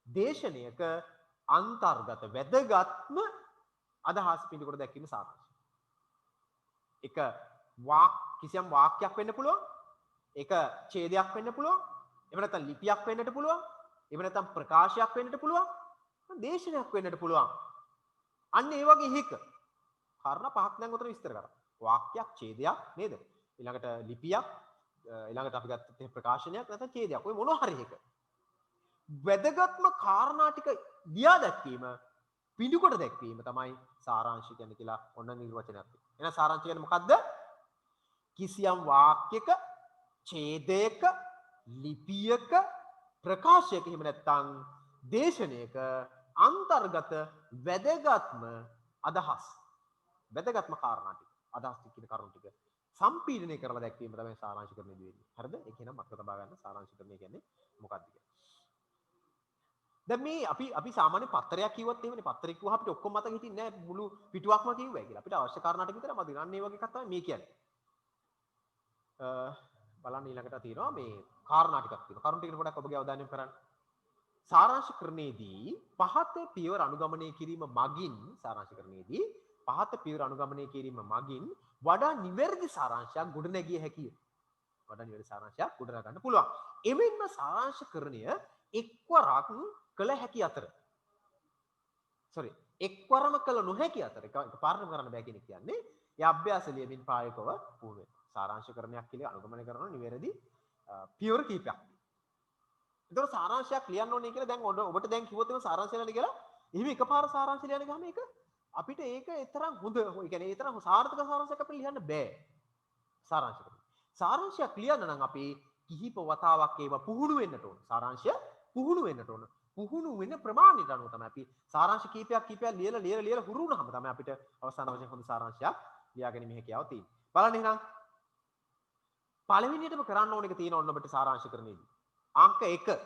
දේශනයක අන්තර්ගත වැදගත්ම අදහස් පිළිකොට දැක්වීම සාරාංශය. එක කිසියම් වාක්‍යයක් වෙන්න පුළුවන්. එක ඡේදයක් වෙන්න පුළුවන්. එහෙම නැත්නම් ලිපියක් වෙන්නට පුළුවන්. එහෙම නැත්නම් ප්‍රකාශයක් වෙන්නට පුළුවන්. දේශනයක් වෙන්නට පුළුවන්. අන්න ඒ වගේ එක කාරණා පහක් දැන් උතන විස්තර කරා. වාක්‍යයක්, ඡේදයක් නේද? ඊළඟට ලිපියක්, ඊළඟට අපි ගත්ත ප්‍රකාශනයක් නැත්නම් ඡේදයක්. ඔය මොනවා හරි එක. වැදගත්ම කාරණා ටික ලියා දැක්වීම පිළිකොට දැක්වීම තමයි සාරාංශය කියන්නේ කියලා ඔන්න නිර්වචනයක් තියෙනවා. එහෙනම් සාරාංශය කියන්නේ මොකද්ද? කිසියම් වාක්‍යයක, ඡේදයක, ලිපියක, ප්‍රකාශයක එහෙම නැත්නම් දේශනයක අන්තර්ගත වැදගත්ම අදහස්. වැදගත්ම කාරණා ටික. අදහස් ටික කියන කරුණු ටික සම්පීඩනය කරලා දැක්වීම තමයි සාරාංශකරණයේදී වෙන්නේ. හරිද? ඒක නම් මතක තබා ගන්න සාරාංශකරණය කියන්නේ මොකක්ද කියලා. දැන් මේ අපි සාමාන්‍ය පත්‍රයක් කිව්වත් එහෙමනේ පත්‍රයක් කිව්වහම අපිට ඔක්කොම මතක හිටින්නේ නැහැ මුළු පිටුවක්ම කිව්වයි කියලා. අපිට අවශ්‍ය කාරණා ටික විතර මතක ගන්න. මේ වගේ එකක් තමයි මේ කියන්නේ. බලන්න ඊළඟට තියෙනවා මේ කාරණා ටිකක් තියෙනවා. කරුණු ටිකට පොඩ්ඩක් ඔබගේ අවධානය යොමු කරන්න. සාරාංශකරණයේදී පහත පියවර අනුගමනය කිරීම මගින් සාරාංශකරණයේදී පහත පියවර අනුගමනය කිරීම මගින් වඩා නිවැරදි සාරාංශයක් ගොඩනැගිය හැකිය. වඩා නිවැරදි සාරාංශයක් ගොඩනගා ගන්න පුළුවන්. එමෙන්න සාරාංශකරණය එක්වරක් කළ හැකි අතර එක්වරම කළ නොහැකි අතර එකපාරටම කරන්න බෑ කියන එක කියන්නේ ඒ අභ්‍යාස ලියමින් ප්‍රායෝගිකව පුහුණු වෙන සාරාංශකරණයක් කියලා අනුගමනය කරන නිවැරදි පියවර කිහිපයක්. ඒතකොට සාරාංශයක් ලියන්න ඕනේ කියලා දැන් ඔබට දැන් කිව්වොත් එම සාරාංශය ලියන්න කියලා එහෙම එකපාර සාරාංශය ලියන්න ගියාම ඒක අපිට ඒක තරම් හොඳ ඒ කියන්නේ ඒ තරම් සාර්ථක සාරාංශයක් අපිට ලියන්න බෑ. සාරාංශයක් ලියන්න නම් අපි කිහිප වතාවක් ඒවා පුහුණු වෙන්නට ඕන. සාරාංශය පුහුණු වෙන්නට ඕන. පුහුණු වෙන ප්‍රමාණයට අනුව තමයි අපි සාරාංශ කීපයක් ලියලා හුරු වුණාම තමයි අපිට අවසාන වශයෙන් හොඳ සාරාංශයක් ලියා ගැනීම හැකියාව තියෙන්නේ. බලන්න එහෙනම් පළවෙනියටම කරන්න ඕන එක තියෙන ඔන්න ඔබට සාරාංශකරණයේදී. අංක 1.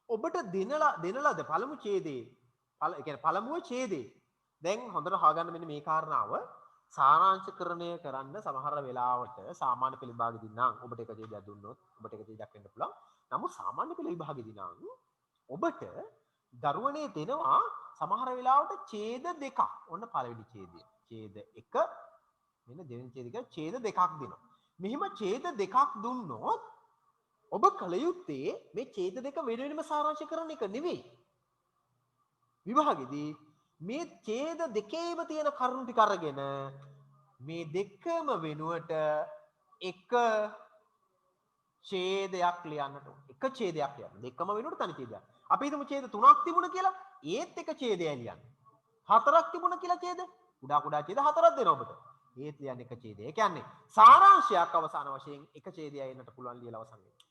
ඔබට දෙනලද පළමු ඡේදයේ ඒ කියන්නේ පළමුව ඡේදයේ දැන් හොඳට හොයාගන්න මෙන්න මේ කාරණාව සාරාංශකරණය කරන්න සමහර වෙලාවට සාමාන්‍ය පෙළ විභාගෙදී නම් ඔබට එක ඡේදයක් දුන්නොත් ඔබට එක ඡේදයක් වෙන්න පුළුවන්. නමුත් සාමාන්‍ය පෙළ විභාගෙදී නම් ඔබට දරුවනේ දෙනවා සමහර වෙලාවට ඡේද දෙකක්. ඔන්න පළවෙනි ඡේදය. ඡේද 1 මෙන්න දෙවෙනි ඡේදය කියලා ඡේද දෙකක් දෙනවා. මෙහිම ඡේද දෙකක් දුන්නොත් ඔබ කල යුත්තේ මේ ඡේද දෙක වෙන වෙනම සාරාංශ කරන එක නෙවෙයි. විභාගෙදී මේ ඡේද දෙකේම තියෙන කරුණු ටික අරගෙන මේ දෙකම වෙනුවට එක ඡේදයක් ලියන්නට ඕන. එක ඡේදයක් ලියන්න. දෙකම වෙනුවට තනි ඡේදයක්. අපි හිතමු ඡේද 3ක් තිබුණ කියලා. ඒත් එක ඡේදයයි ලියන්න. 4ක් තිබුණ කියලා ඡේද. කුඩා ඡේද 4ක් දෙනවා ඔබට. ඒත් ලියන්න එක ඡේදය. ඒ කියන්නේ සාරාංශයක් අවසාන වශයෙන් එක ඡේදයයි එන්නට පුළුවන් ලියලා අවසන් වෙනවා.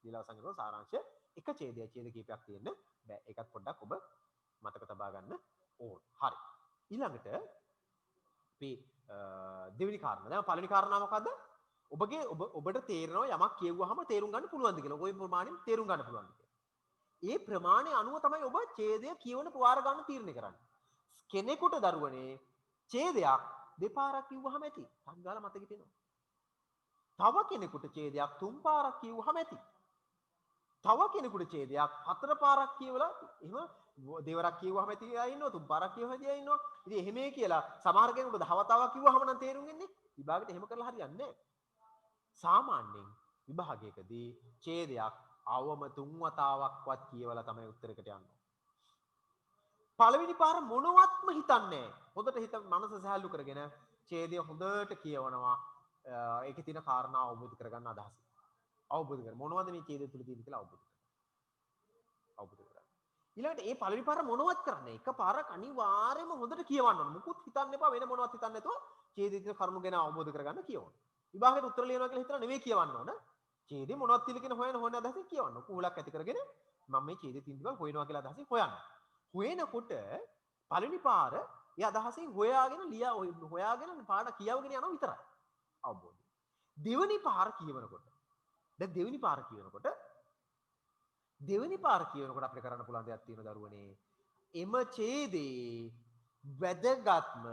ලියලා අවසන් කරනවා සාරාංශය එක ඡේදයයි. ඡේද කීපයක් තියෙන්න බෑ. ඒකත් පොඩ්ඩක් ඔබ මතක තබා ගන්න ඕන. හරි. ඊළඟට අපි දෙවෙනි කාරණා. දැන් පළවෙනි කාරණා මොකද්ද? ඔබට තේරෙනවා යමක් කියවුවාම තේරුම් ගන්න පුළුවන්ද කියලා. ඔය ප්‍රමාණයෙන් තේරුම් ගන්න පුළුවන්ද කියලා. ඒ ප්‍රමාණය අනුව තමයි ඔබ ඡේදය කියවන වාර ගන්න තීරණය කරන්නේ. කෙනෙකුට දරුවනේ ඡේදයක් දෙපාරක් කිව්වහම ඇති. සංගාල මතකෙ තියෙනවා. තව කෙනෙකුට ඡේදයක් තුන් පාරක් කිව්වහම ඇති. තව කෙනෙකුට ඡේදයක් හතර පාරක් කියවලා එහෙම දෙවරක් කිව්වහම ඇති අය ඉන්නවා. තුන් පාරක් කියවහම ඇති අය ඉන්නවා. ඉතින් එහෙමයි කියලා සමහර කෙනෙකුට දහවතාවක් කිව්වහම නම් තේරුම් එන්නේ. විභාගෙට එහෙම කරලා හරියන්නේ නැහැ. සාමාන්‍යයෙන් විභාගයකදී ඡේදයක් අවම තුන් වතාවක්වත් කියවලා තමයි උත්තරයකට යන්නේ. පළවෙනි පාර මොනවත්ම හිතන්නේ නැහැ. හොඳට හිත මනස සහැල්ලු කරගෙන ඡේදය හොඳට කියවනවා. ඒකේ තියෙන කාරණා අවබෝධ කරගන්න අදහස. අවබෝධ කර මොනවද මේ ඡේදය තුල තියෙන්නේ කියලා අවබෝධ කරගන්න. ඊළඟට මේ පළවෙනි පාර මොනවත් කරන්නේ? එක පාරක් අනිවාර්යයෙන්ම හොඳට කියවන්න ඕන. මුකුත් හිතන්න එපා. වෙන මොනවත් හිතන්න නැතුව ඡේදයේ තියෙන කරුණු ගැන අවබෝධ කරගන්න කියවන්න. විභාගයට උත්තර ලියනවා කියලා හිතලා නෙවෙයි කියවන්න ඕන. ඡේදේ මොනවද තියෙන්නේ කියන හොයන අදහසින් කියවන්න. කුහුලක් ඇති කරගෙන මම මේ ඡේදේ තියෙන දේවල් හොයනවා කියලා අදහසින් හොයන්න. හොයනකොට පළවෙනි පාර ඒ අදහසින් හොයාගෙන පාඩ කියවගෙන යනවා විතරයි. අවබෝධය. දෙවෙනි පාර කියවනකොට දෙවෙනි පාර කියවනකොට අපිට කරන්න පුළුවන් දෙයක් තියෙනවා දරුවනේ. එම ඡේදේ වැදගත්ම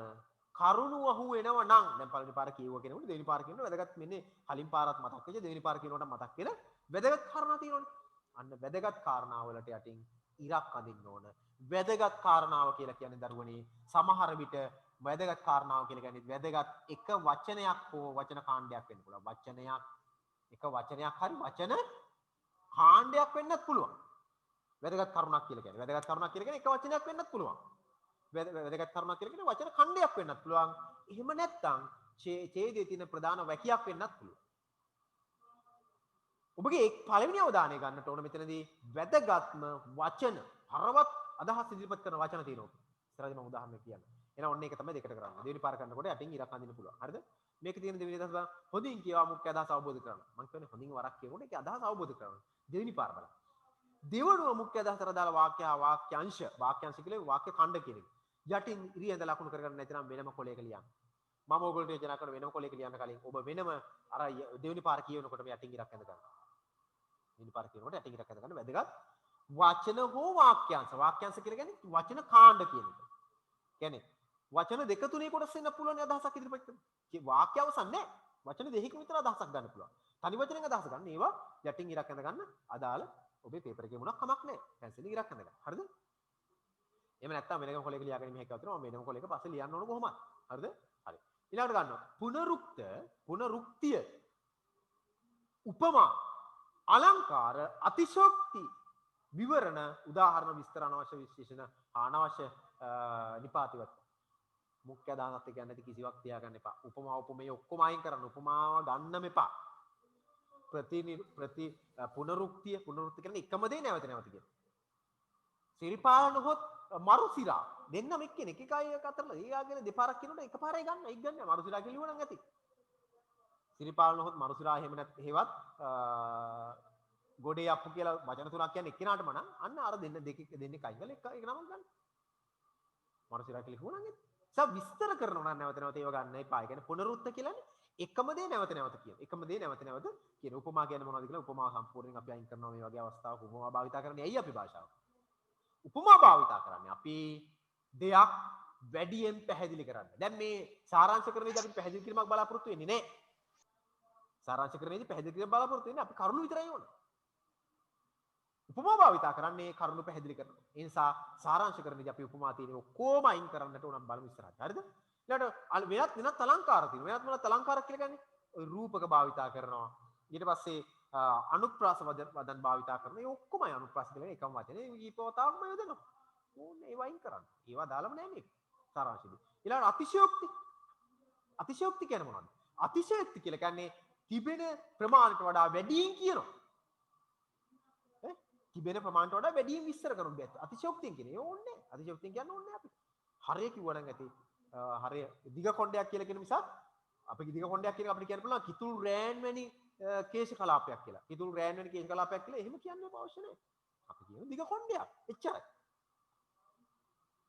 කරුණු අහු වෙනවා නම් දැන් පළවෙනි පාර කියුවා කෙනෙකුට දෙවෙනි පාර කියනකොට වැදගත් මෙන්නේ කලින් පාරත් මතක් වෙච්ච දෙවෙනි පාර කියනකොට මතක් වෙන වැදගත් කාරණා තියෙනවනේ. අන්න වැදගත් කාරණා වලට යටින් ඉරක් අඳින්න ඕන. වැදගත් කාරණාව කියලා කියන්නේ දරුවනේ සමහර විට වැදගත් කාරණාව කියලා කියන්නේ වැදගත් එක වචනයක් හෝ වචන කාණ්ඩයක් වෙන්න පුළුවන්. එක වචනයක් හරි වචන කාණ්ඩයක් වෙන්නත් පුළුවන්. වැදගත් කරුණක් කියලා කියන්නේ. වැදගත් කරුණක් කියලා කියන්නේ එක වචනයක් වෙන්නත් පුළුවන්. වැදගත් කරුණක් කියලා කියන්නේ වචන ඛණ්ඩයක් වෙන්නත් පුළුවන්. එහෙම නැත්නම් ඡේදයේ තියෙන ප්‍රධාන වැකියක් වෙන්නත් පුළුවන්. ඔබගේ පළවෙනි අවධානය ගන්නට ඕන මෙතනදී වැදගත්ම වචන හරවත් අදහස් ඉදිරිපත් කරන වචන තියෙනවා. ඉස්සරහදී මම උදාහරණයක් කියන්නම්. එහෙනම් ඔන්න ඒක තමයි දෙකට කරන්නේ. දෙවෙනි පාර කරනකොට යටින් ඉරක් අඳින්න පුළුවන්. හරිද? මේකේ තියෙන දෙවෙනි අදහස හොඳින් කියවා මුඛ්‍ය අදහස අවබෝධ කරගන්න. මම කියන්නේ හොඳින් වරක් කියනකොට ඒකේ අදහස අවබෝධ කරගන්න. දෙවෙනි පාර බලන්න. දෙවනුව මුඛ්‍ය අදහසට දාලා වාක්‍යාංශ කියලා වාක්‍ය ඛණ්ඩ කියන එක. යටින් ඉරියඳ ලකුණු කරගන්න නැතිනම් වෙනම කොලයක ලියන්න. මම ඕගොල්ලෝ යෝජනා කරන වෙනම කොලයක ලියන්න කලින් ඔබ වෙනම අර දෙවෙනි පාර කියනකොට මේ යටින් ඉරක් ඇඳ ගන්න. දෙවෙනි පාර කියනකොට යටින් ඉරක් ඇඳ ගන්න වැදගත් වචන හෝ වාක්‍යාංශ. වාක්‍යාංශ කියලා කියන්නේ වචන කාණ්ඩ කියන එක. කියන්නේ වචන දෙක තුනේ කොටස් වෙන්න පුළුවන් අදහසක් ඉදිරිපත් කරන්න. වාක්‍ය අවසන් නැහැ. වචන දෙකකින් විතර අදහසක් ගන්න පුළුවන්. තනි වචනෙන් අදහස ගන්න. ඒවා යටින් ඉරක් ඇඳ ගන්න අදාළ ඔබේ පේපර් එකේ මොනක් කමක් නැහැ. පැන්සලෙන් ඉරක් ඇඳ ගන්න. හරිද? එහෙම නැත්නම් වෙනම කොලයක ලියාගෙන මෙහෙ කවුතර මම වෙනම කොලයක පස්සේ ලියන්න ඕන කොහොමද? හරිද? හරි. ඊළඟට ගන්නවා. පුනරුක්තිය. උපමා අලංකාර අතිශෝක්ති විවරණ උදාහරණ විස්තර අනවශ්‍ය විශේෂණ අනවශ්‍ය නිපාතිවත් මුඛ්‍ය අදහසත් එක්ක යන්නේ කිසිවක් තියාගන්න එපා. උපමේ ඔක්කොම අයින් කරන්න. උපමාව ගන්නම එපා. පුනරුක්තිය කියන්නේ එකම දේ නැවත කියන. සිරිපාලන හොත් මරුසිරා දෙන්නම එක්කෙනෙක් එක අය අතරලා ඊයාගෙන දෙපාරක් කියනකොට එකපාරයි ගන්න. ඒක ගන්න මරුසිරා කියලා ලියුවා නම් ඇති. සිරිපාලන හොත් මරුසිරා එහෙම නැත්නම් හේවත් ගොඩේ අප්පු කියලා වචන තුනක් කියන්නේ එක්කෙනාටම නම් අන්න අර දෙන්නේ කයි ගල එක නමක් ගන්න. මරුසිරා කියලා ලියුවා නම් ඇති. විස්තර කරනවා නම් නැවත නැවත ඒව ගන්න එපා. ඒ කියන්නේ පුනරුත්ත කියලානේ එකම දේ නැවත නැවත කියන. එකම දේ නැවත නැවත කියන. උපමා කියන්නේ මොනවද කියලා උපමාව සම්පූර්ණයෙන් අපි අයින් කරනවා මේ වගේ අවස්ථාවක උපමා භාවිතා කරන්නේ ඇයි අපි භාෂාව? උපමා භාවිතා කරන්නේ අපි දෙයක් වැඩියෙන් පැහැදිලි කරන්න. දැන් මේ සාරාංශ කරනේදී අපි පැහැදිලි කිරීමක් බලාපොරොත්තු වෙන්නේ නැහැ. සාරාංශ කරනේදී පැහැදිලි කිරීමක් බලාපොරොත්තු වෙන්නේ අපි කරුණු විතරයි ඕන. උපමා භාවිතා කරන්නේ කරුණු පැහැදිලි කරනවා. ඒ නිසා සාරාංශ කරනේදී අපි උපමා තියෙන ඔක්කොම අයින් කරන්නට උනම් බලමු ඉස්සරහට. හරිද? ඊළඟට වෙනත් අලංකාර තියෙනවා. වෙනත් මොනවද අලංකාර කියලා කියන්නේ? ඔය රූපක භාවිතා කරනවා. ඊට පස්සේ අනුප්‍රාස වදන් භාවිතා කරන ඒ ඔක්කොමයි අනුප්‍රාස කියලා එකම වචනේ විපෝතාවක්ම යොදනවා. ඕනේ ඒ වයින් කරන්න. ඒවා දාලම නෑ මේක. සාරාංශෙදි. ඊළඟ අතිශයෝක්ති. අතිශයෝක්ති කියන්නේ මොනවද? අතිශයෝක්ති කියලා කියන්නේ තිබෙන ප්‍රමාණයට වඩා වැඩියෙන් කියනවා. ඈ තිබෙන ප්‍රමාණයට වඩා වැඩියෙන් විස්තර කරන බෑ. අතිශයෝක්තිය කියන්නේ ඒ ඕනේ. අතිශයෝක්තිය කියන්නේ ඕනේ අපිට. හරය කිව්වනම් ඇති. හරය දිග කොණ්ඩයක් කියලා කියන නිසා අපි දිග කොණ්ඩයක් කියන අපිට කියන්න පුළුවන් කිතුල් රෑන් වැනි කේශ කලාපයක් කියලා. කිතුල් රෑන් වැනි කේශ කලාපයක් කියලා එහෙම කියන්න අවශ්‍ය නැහැ. අපි කියන දිග කොණ්ඩයක්. එච්චරයි.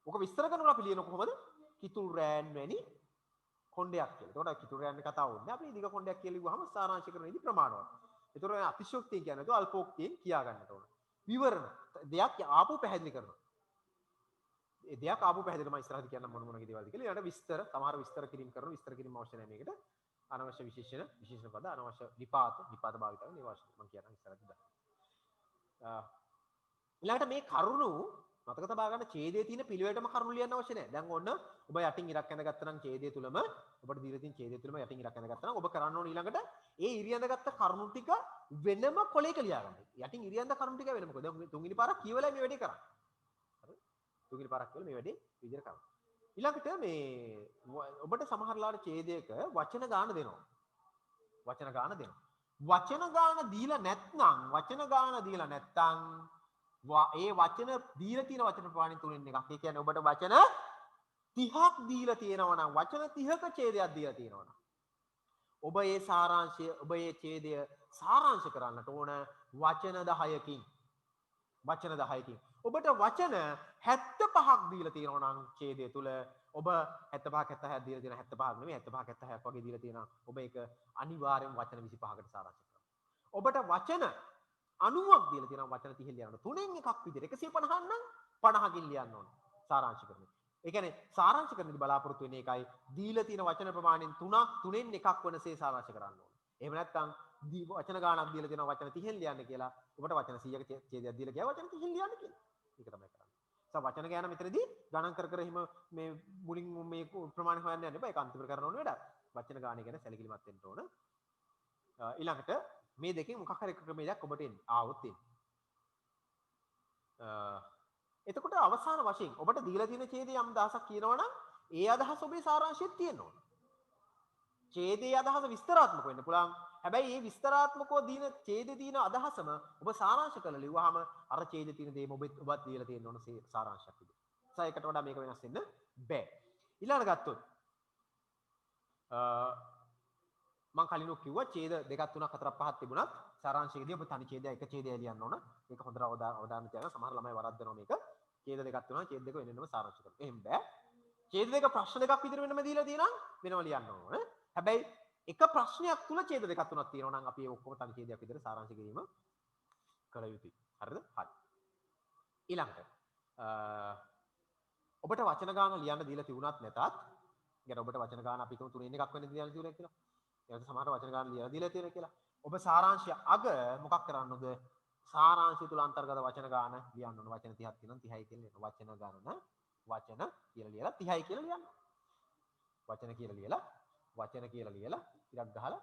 ඔක විස්තර කරනවා අපි ලියන කොහොමද? කිතුල් රෑන් වැනි කොණ්ඩයක් කියලා. ඒකට කිතුල් රෑන් කතාව ඕනේ. අපි දිග කොණ්ඩයක් කියලා ලිව්වහම සාරාංශ කරන ඉදි ප්‍රමාණවත්. ඒතර අතිශයෝක්තිය කියන්නේ ඒක අල්පෝක්තියෙන් කියා ගන්නට ඕන. විවරණ දෙයක් ආපහු පැහැදිලි කරනවා. ඒ දෙයක් ආපහු පැහැදිලි කරනවා ඉස්සරහට කියන්න මොන මොන දේවල්ද කියලා. ඊළඟට විස්තර සමහර විස්තර කිරීම කරනවා. විස්තර කිරීම අවශ්‍ය නැහැ මේකට. අනවශ්‍ය විශේෂණ පද අනවශ්‍ය නිපාත භාවිත කරන ඒවා මම කියනවා ඉස්සරහට දාන්න. ඊළඟට මේ කරුණු මතක තබා ගන්න ඡේදයේ තියෙන පිළිවෙලටම කරුණු ලියන්න අවශ්‍ය නැහැ. දැන් ඔන්න ඔබ යටින් ඉරක් ඇඳගත්තා නම් ඡේදයේ තුලම ඔබට දීලා තියෙන ඡේදයේ තුලම යටින් ඉරක් ඇඳගත්තා නම් ඔබ කරන්න ඕන ඊළඟට ඒ ඉරි ඇඳගත්ත කරුණු ටික වෙනම කොලයක ලියා ගන්න. යටින් ඉරි ඇඳ කරුණු ටික වෙනම කො. දැන් තුන්වෙනි පාරක් කියවලා මේ වැඩේ කරන්නේ. හරි? තුන්වෙනි පාරක් කියලා මේ වැඩේ විදිහට කරනවා. ඊළඟට මේ ඔබට සමහරලාට ඡේදයක වචන ගාන දෙනවා. වචන ගාන දීලා නැත්නම් ඒ වචන දීලා තියෙන වචන ප්‍රමාණය තුනෙන් එකක්. ඒ කියන්නේ ඔබට වචන 30ක් දීලා තියෙනවා නම් වචන 30ක ඡේදයක් දීලා තියෙනවා නම් ඔබ ඒ ඡේදය සාරාංශ කරන්නට ඕන වචන 10කින්. වචන 10කින්. ඔබට වචන 75ක් දීලා තියෙනවා නම් ඡේදය තුල ඔබ 75ක් 76ක් දීලා තියෙනවා 75ක් නෙමෙයි 75ක් 76ක් වගේ දීලා තියෙනවා. ඔබ ඒක අනිවාර්යෙන් වචන 25කට සාරාංශ කරනවා. ඔබට වචන 90ක් දීලා තියෙනවා වචන 30 ලියන්න. තුනෙන් එකක් විදිහට 150 නම් 50කින් ලියන්න ඕන සාරාංශ කරන්නේ. ඒ කියන්නේ සාරාංශ කරන්නදී බලාපොරොත්තු වෙන්නේ ඒකයි දීලා තියෙන වචන ප්‍රමාණයෙන් තුනෙන් එකක් වෙනසේ සාරාංශ කරන්න ඕන. එහෙම නැත්නම් වචන ගාණක් දීලා තියෙනවා වචන 30න් ලියන්න කියලා ඔබට වචන 100ක ඡේදයක් දීලා ගියා වචන 30න් ලියන්න කියලා. ඒක තමයි කරන්නේ. වචන ගාන මෙතනදී ගණන් කර එහෙම මේ මුලින් මේ ප්‍රමාණය හොයන්න යන්න එපා. ඒක අන්තිමට කරන්න ඕන වැඩක්. වචන ගාන ගැන සැලකිලිමත් වෙන්න ඕන. ඊළඟට මේ දෙකෙන් මොකක් හරි එක ක්‍රමයක් ඔබට ආවොත් එතකොට අවසාන වශයෙන් ඔබට දීලා තියෙන ඡේදය යම් දහසක් කියනවනම් ඒ අදහස ඔබේ සාරාංශයෙන් තියෙන්න ඕන. ඡේදයේ අදහස විස්තරාත්මක වෙන්න පුළුවන්. හැබැයි මේ විස්තරාත්මකව දින ඡේදයේ තියෙන අදහසම ඔබ සාරාංශ කරලා ලිව්වහම අර ඡේදයේ තියෙන දේම ඔබත් දීලා තියෙන්න ඕන සාරාංශයක් විදිහට. ඒකට වඩා මේක වෙනස් වෙන්න බෑ. ඊළඟට ගත්තොත් මම කලිනුත් කිව්වා ඡේද 2 3 4 5ක් තිබුණත් සාරාංශයේදී ඔබ තනි ඡේදය එක ඡේදය ලියන්න ඕන. මේක හොඳට අවධානය තියාගන්න. සමහර ළමයි වරද්දනවා මේක. ඡේද 2ක් තුනක් ඡේද 2 වෙනම සාරාංශ කරනවා. එහෙම බෑ. ඡේද 2 ප්‍රශ්න 2ක් විතර වෙනම දීලා තියෙනවා වෙනම ලියන්න ඕන. හැබැයි එක ප්‍රශ්නයක් තුල ඡේද 2ක් තුනක් තියෙනවා නම් අපි ඒ ඔක්කොම තනි ඡේදයක් විතර සාරාංශ කිරීම කළ යුතුයි. හරිද? හරි. ඊළඟට ඔබට වචන ගාන ලියන්න දීලා තිබුණත් නැතත් يعني ඔබට වචන ගාන අපි තුනෙන් එකක් වෙන දීලා තියුණා කියලා. ඒකට සමහර වචන ගාන ලියලා දීලා තියෙනවා කියලා. ඔබ සාරාංශය අග මොකක් කරන්නද? සාරාංශය තුල අන්තර්ගත වචන ගාන ලියන්න ඕන. වචන 30ක් තියෙනවා 30යි කියලා ලියන්න. වචන ගාන වචන කියලා ලියලා 30යි කියලා ලියන්න. වචන කියලා ලියලා ඉරක් ගහලා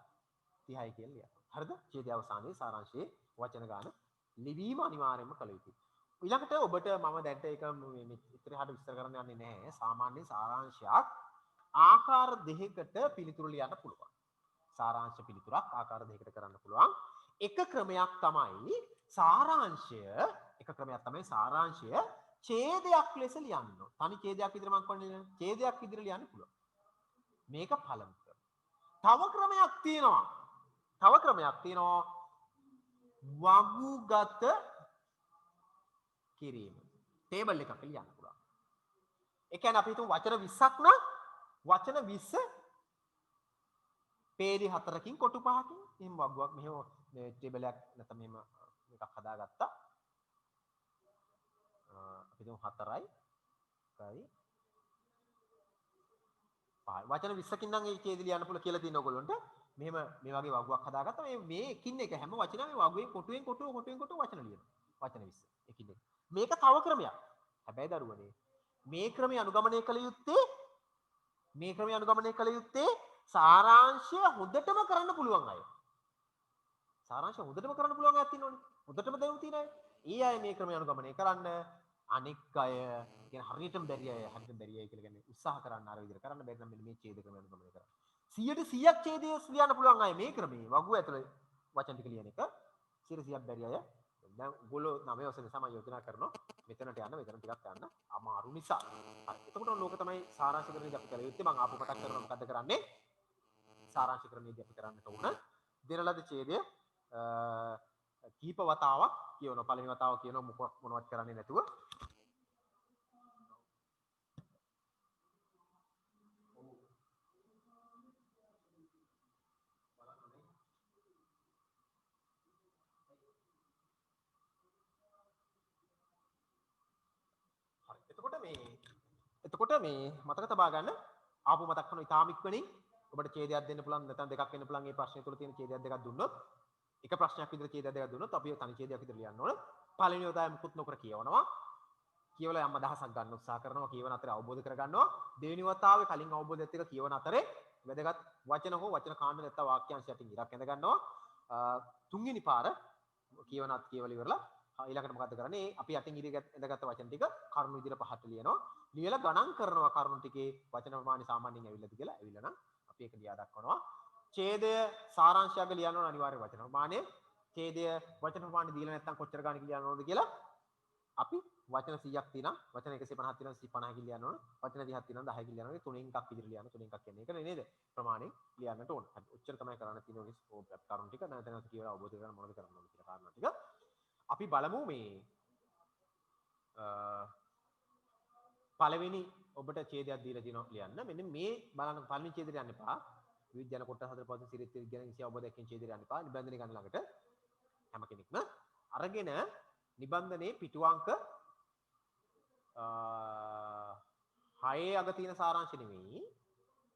30යි කියලා ලියන්න. හරිද? ඡේදය අවසානයේ සාරාංශයේ වචන ගාන ලිවීම අනිවාර්යයෙන්ම කළ යුතුයි. ඊළඟට ඔබට මම දැන්ට ඒක ඉතරහට විස්තර කරන්න යන්නේ නැහැ. සාමාන්‍ය සාරාංශයක් ආකාර දෙකකට පිළිතුරු ලියන්න පුළුවන්. සාරාංශ පිළිතුරක් ආකාර දෙකකට කරන්න පුළුවන්. එක ක්‍රමයක් තමයි සාරාංශය ඡේදයක් ලෙස ලියන්න. තනි ඡේදයක් විතර මම කියන්නේ ඡේදයක් විතර ලියන්න පුළුවන්. මේක පළමු ක්‍රමය. තව ක්‍රමයක් තියෙනවා වගුගත කිරීම. ටේබල් එකක් ලියන්න පුළුවන්. ඒ කියන්නේ අපි හිතමු වචන 20ක් නම් වචන 20 පේලි 4කින් කොටු 5කින් එහෙම වගුවක් මෙහෙම මේ ටේබල් එකක් නැත්නම් මෙහෙම එකක් හදාගත්තා. අපි හිතමු 4යි 1යි 5යි. වචන 20කින් නම් ඒ ඡේද ලියන්න පුළුවන් කියලා තියෙන ඕගොල්ලන්ට. මෙහෙම මේ වගේ වගුවක් හදාගත්තා. මේ එකින් එක හැම වචනම මේ වගුවෙන් කොටුවෙන් කොටුව වචන ලියනවා. වචන 20 එකින් එක. මේක තව ක්‍රමයක්. හැබැයි දරුවනේ මේ ක්‍රමය අනුගමනය කළ යුත්තේ සාරාංශය හොඳටම කරන්න පුළුවන් අය. සාරාංශය හොඳටම කරන්න පුළුවන් අයත් ඉන්නවනේ. හොඳටම දැනුම් තියෙන අය. ඒ අය මේ ක්‍රමය අනුගමනය කරන්න අනෙක් අය කියන හරියටම බැරි අය කියලා කියන්නේ උත්සාහ කරන්න අර විදිහට කරන්න බැරි නම් මෙන්න මේ ඡේද ක්‍රමය අනුගමනය කරන්න. 100% ඡේදය ලියන්න පුළුවන් අය මේ ක්‍රමේ වගුව ඇතුලේ වචන ටික ලියන එක 100% බැරි අය දැන් ඔයගොල්ලෝ 9 වසරේ සමය යෝජනා කරනවා මෙතනට යන්න මෙතන ටිකක් යන්න අමාරු නිසා. හරි. එතකොට ලෝක තමයි සාරාංශ ක්‍රමයේදී අපි කරේ යුත්තේ මම ආපහු මතක් කරනවා මොකද්ද කරන්නේ? සාරාංශ ක්‍රමයේදී අපි කරන්නට ඕන දෙන ලද ඡේදය කීප වතාවක් කියවනවා. පළවෙනි වතාව කියනවා මොනවත් කරන්නේ නැතුව. එතකොට මේ මතක තබා ගන්න ආපහු මතක් කරන ඉතාම ඉක්මනින් ඔබට ඡේදයක් දෙන්න පුළුවන් නැත්නම් දෙකක් වෙන්න පුළුවන් මේ ප්‍රශ්නය තුළ තියෙන ඡේදයක් දෙකක් දුන්නොත් එක ප්‍රශ්නයක් විතර ඡේදයක් දෙකක් දුන්නොත් අපි තනි ඡේදයක් විතර ලියන්න ඕන පළවෙනි වතාවේ මුකුත් නොකර කියවනවා කියවලා යම් අදහසක් ගන්න උත්සාහ කරනවා කියවන අතරේ අවබෝධ කර ගන්නවා දෙවෙනි වතාවේ කලින් අවබෝධයත් එක්ක කියවන අතරේ වැදගත් වචන හෝ වචන කාණ්ඩ නැත්නම් වාක්‍යාංශයකින් ඉරක් ඇඳ ගන්නවා තුන්වෙනි පාර කියවනත් කියවල ඉවරලා ඊළඟට මොකද්ද කරන්නේ අපි යටින් ඉරි ඇඳගත්ත වචන ටික කරුණු විදිහට පහට ලියනවා ලියලා ගණන් කරනවා කරුණු ටිකේ වචන ප්‍රමාණය සාමාන්‍යයෙන් ඇවිල්ලාද කියලා ඇවිල්ලා නම් අපි ඒක ලියා දක්වනවා ඡේදය සාරාංශයක් ලියන්න ඕන අනිවාර්ය වචන ප්‍රමාණය ඡේදය වචන ප්‍රමාණය දීලා නැත්නම් කොච්චර ගාණක් ලියන්න ඕනද කියලා අපි වචන 100ක් තියෙනවා වචන 150ක් තියෙනවා 150ක් ලියන්න ඕන වචන 30ක් තියෙනවා 10ක් ලියන්න ඕනේ තුනෙන් එකක් විදිහට ලියන්න තුනෙන් එකක් කියන්නේ ඒක නේද ප්‍රමාණය ලියන්නට ඕන හරි ඔච්චර තමයි කරන්න තියෙන ඔගේ කරුණු ටික නැත්නම් නැවත කියලා අවබෝධ කරගන්න මොනවද කරන්න ඕන කියලා කාරණා ටික අපි බලමු මේ පළවෙනි ඔබට ඡේදයක් දීලා තියෙනවා ලියන්න මෙන්න මේ බලන්න පළවෙනි ඡේදයට යන්න එපා විද්‍යාන කොටස් 4 පද සිරිත් ගැන කිසි අවබෝධයකින් ඡේදයට යන්න එපා නිබන්ධනය ගන්න ළඟට හැම කෙනෙක්ම අරගෙන නිබන්ධනයේ පිටු අංක 6 අග තියෙන සාරාංශ නෙවෙයි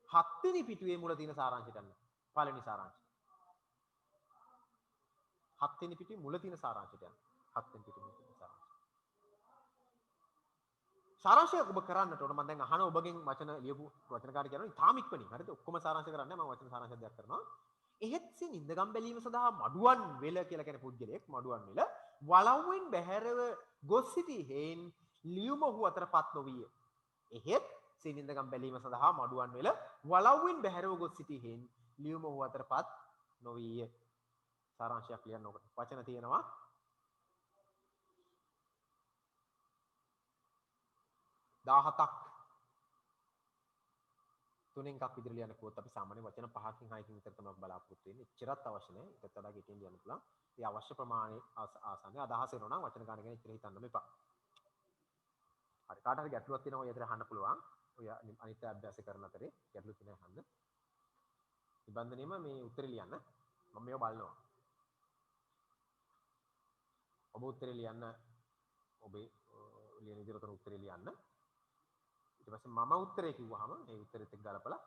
7 වෙනි පිටුවේ මුල තියෙන සාරාංශයට යන්න පළවෙනි සාරාංශය 7 වෙනි පිටුවේ මුල තියෙන සාරාංශයට යන්න 7 වෙනි පිටුවේ මුල තියෙන සාරාංශය ඔබ කරන්නට ඕන මම දැන් අහන ඔබගෙන් වචන ලියපු වචන කාර්ය කරනවා ඉතාම ඉක්මනින් හරිද ඔක්කොම සාරාංශ කරන්නේ මම වචන සාරාංශයක් දෙයක් කරනවා එහෙත් සින් ඉඳගම් බැලීම සඳහා මඩුවන් වෙල කියලා කියන පුද්ගලයෙක් මඩුවන් වෙල වලව්වෙන් බැහැරව ගොස් සිටි හේන් ලියුම ඔහු අතරපත් නොවිය එහෙත් සින් ඉඳගම් බැලීම සඳහා මඩුවන් වෙල වලව්වෙන් බැහැරව ගොස් සිටි හේන් ලියුම ඔහු අතරපත් නොවිය සාරාංශයක් ලියන්න ඕකට වචන තියෙනවා 17ක් තුනෙන් එකක් විදිහට ලියන්න කිව්වොත් අපි සාමාන්‍ය වචන 5කින් 6කින් විතර තමයි බලාපොරොත්තු වෙන්නේ. එච්චරත් අවශ්‍ය නැහැ. ඒකත් වඩා ගෙටින් ලියන්න පුළුවන්. ඒ අවශ්‍ය ප්‍රමාණය ආසන්න අදහස වෙනවා නම් වචන ගන්න ගැන ඉතින් හිතන්නම එපා. හරි. කාට හරි ගැටලුවක් තියෙනවා ඔය අතර අහන්න පුළුවන්. ඔය අනිත් අභ්‍යාස කරන අතරේ ගැටලු තියෙනවා අහන්න. නිබන්ධනෙම මේ උත්තරේ ලියන්න. මම මේව බලනවා. ඔබ උත්තරේ ලියන්න ඔබේ ලියන විදිහට උත්තරේ ලියන්න. ඊට පස්සේ මම උත්තරේ කිව්වහම ඒ උත්තරෙත් එක්ක ගලපලා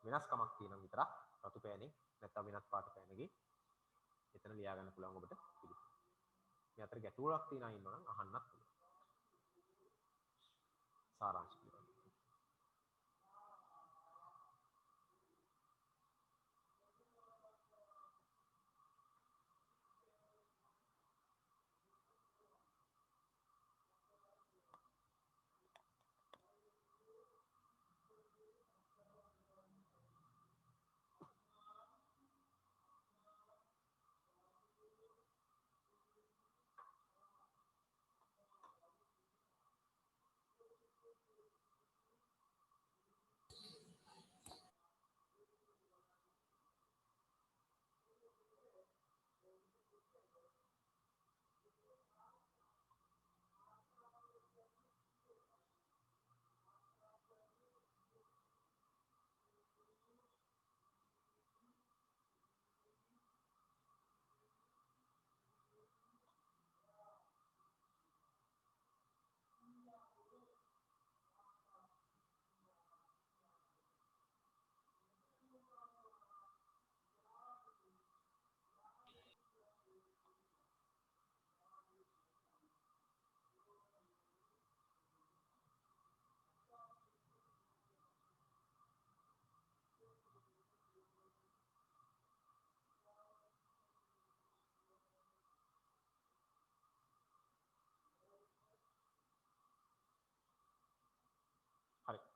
වෙනස්කමක් තියෙනවා විතරක් රතු පෑනේ නැත්නම් වෙනත් පාට පෑනකින් එතන ලියා ගන්න පුළුවන් ඔබට පිළිතුර. මේ අතර ගැටලුවක් තියෙනවා ඉන්නවා නම් අහන්නත් පුළුවන්. සාරාංශ පිළිබඳව.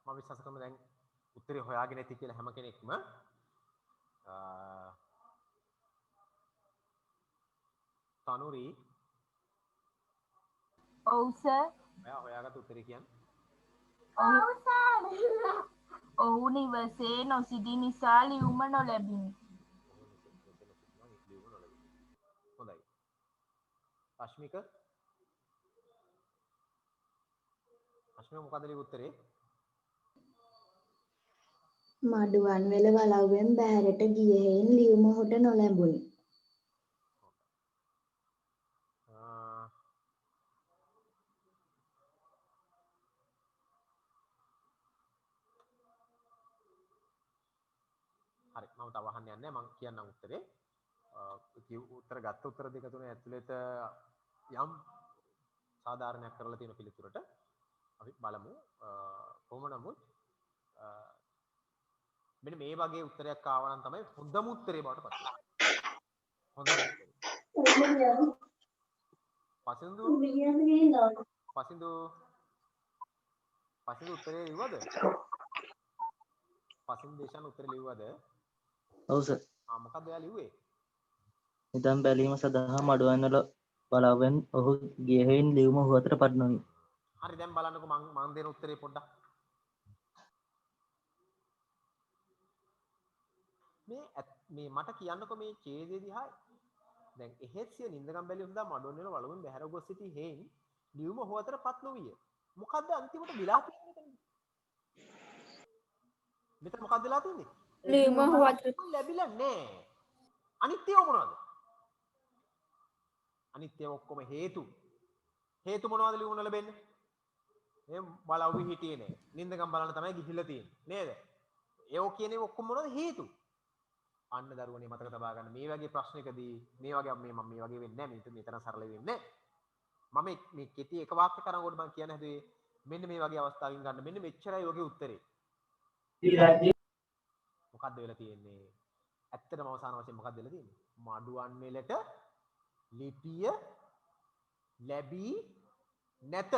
මම විශ්වාස කරනවා දැන් උත්තරේ හොයාගෙන ඇති කියලා හැම කෙනෙක්ම තනුරි ඔව් සර්. ඔයා හොයාගත්ත උත්තරේ කියන්නේ ඔහු නිවසේ නොසිටි නිසා ලියුම නොලැබිනි. හොඳයි. අශ්මික මොකද ලියු උත්තරේ? මඩුවන් වෙල වලව්වෙන් බෑරට ගිය හේයින් ලියුම ඔහුට නොලැබුණි. හරි මම තව අහන්න යන්නේ මම කියන්නම් උත්තරේ. උත්තර ගත්ත උත්තර දෙක තුන ඇතුළත යම් සාධාරණයක් කරලා තියෙන පිළිතුරට අපි බලමු කොහොම නමුත් මෙන්න මේ වගේ උත්තරයක් ආවා නම් තමයි හොඳම උත්තරේ බවට පත් වෙන්නේ. හොඳම උත්තරේ. පසින්දු උත්තරේ ලිව්වද? පසින්දු දේශන උත්තරේ ලිව්වද? ඔව් සර්. මොකක්ද එයා ලිව්වේ? ඉදන් බැලීම සඳහා මඩුවන් වල බලාවෙන් ඔහු ගිය හේයින් ලියුම ඔහු අතට පටනුනි. හරි දැන් බලන්නකෝ මං දෙන උත්තරේ පොඩ්ඩක්. මේ මට කියන්නකෝ මේ ඡේදය දිහා දැන් එහෙත් සිය නින්දගම් බැලිය හොඳා මඩුවන් වල වලවුන් බැහැර ගොස් සිටි හේයින් ලියුම ඔහු අතට පත් නොවිය. මොකද්ද අන්තිමට විලා තියෙන්නේ? මෙතන මොකක්ද වෙලා තියෙන්නේ? ලියුම ඔහු අතට ලැබිලා නැහැ. අනිත්‍යව මොනවද? අනිත්‍යව ඔක්කොම හේතු. හේතු මොනවද ලියුම ලැබෙන්නේ? මේ බලවි හිටියේ නෑ. නින්දගම් බලන්න තමයි ගිහිල්ලා තියෙන්නේ. නේද? ඒෝ කියන්නේ ඔක්කොම මොනවද හේතු? අන්න දරුවනේ මතක තබා ගන්න. මේ වගේ ප්‍රශ්නකදී මේ වගේ මම මේ වගේ වෙන්නේ නැහැ. මෙතන සරල වෙන්නේ නැහැ. මම මේ කෙටි එක වාක්‍ය කරනකොට මම කියන්න හැදුවේ මෙන්න මේ වගේ අවස්ථාවකින් ගන්න මෙන්න මෙච්චරයි ඔගේ උත්තරේ. මොකද්ද වෙලා තියෙන්නේ? ඇත්තටම අවසාන වශයෙන් මොකක්ද වෙලා තියෙන්නේ? මඩුවන් වලට ලිපිය ලැබී නැත.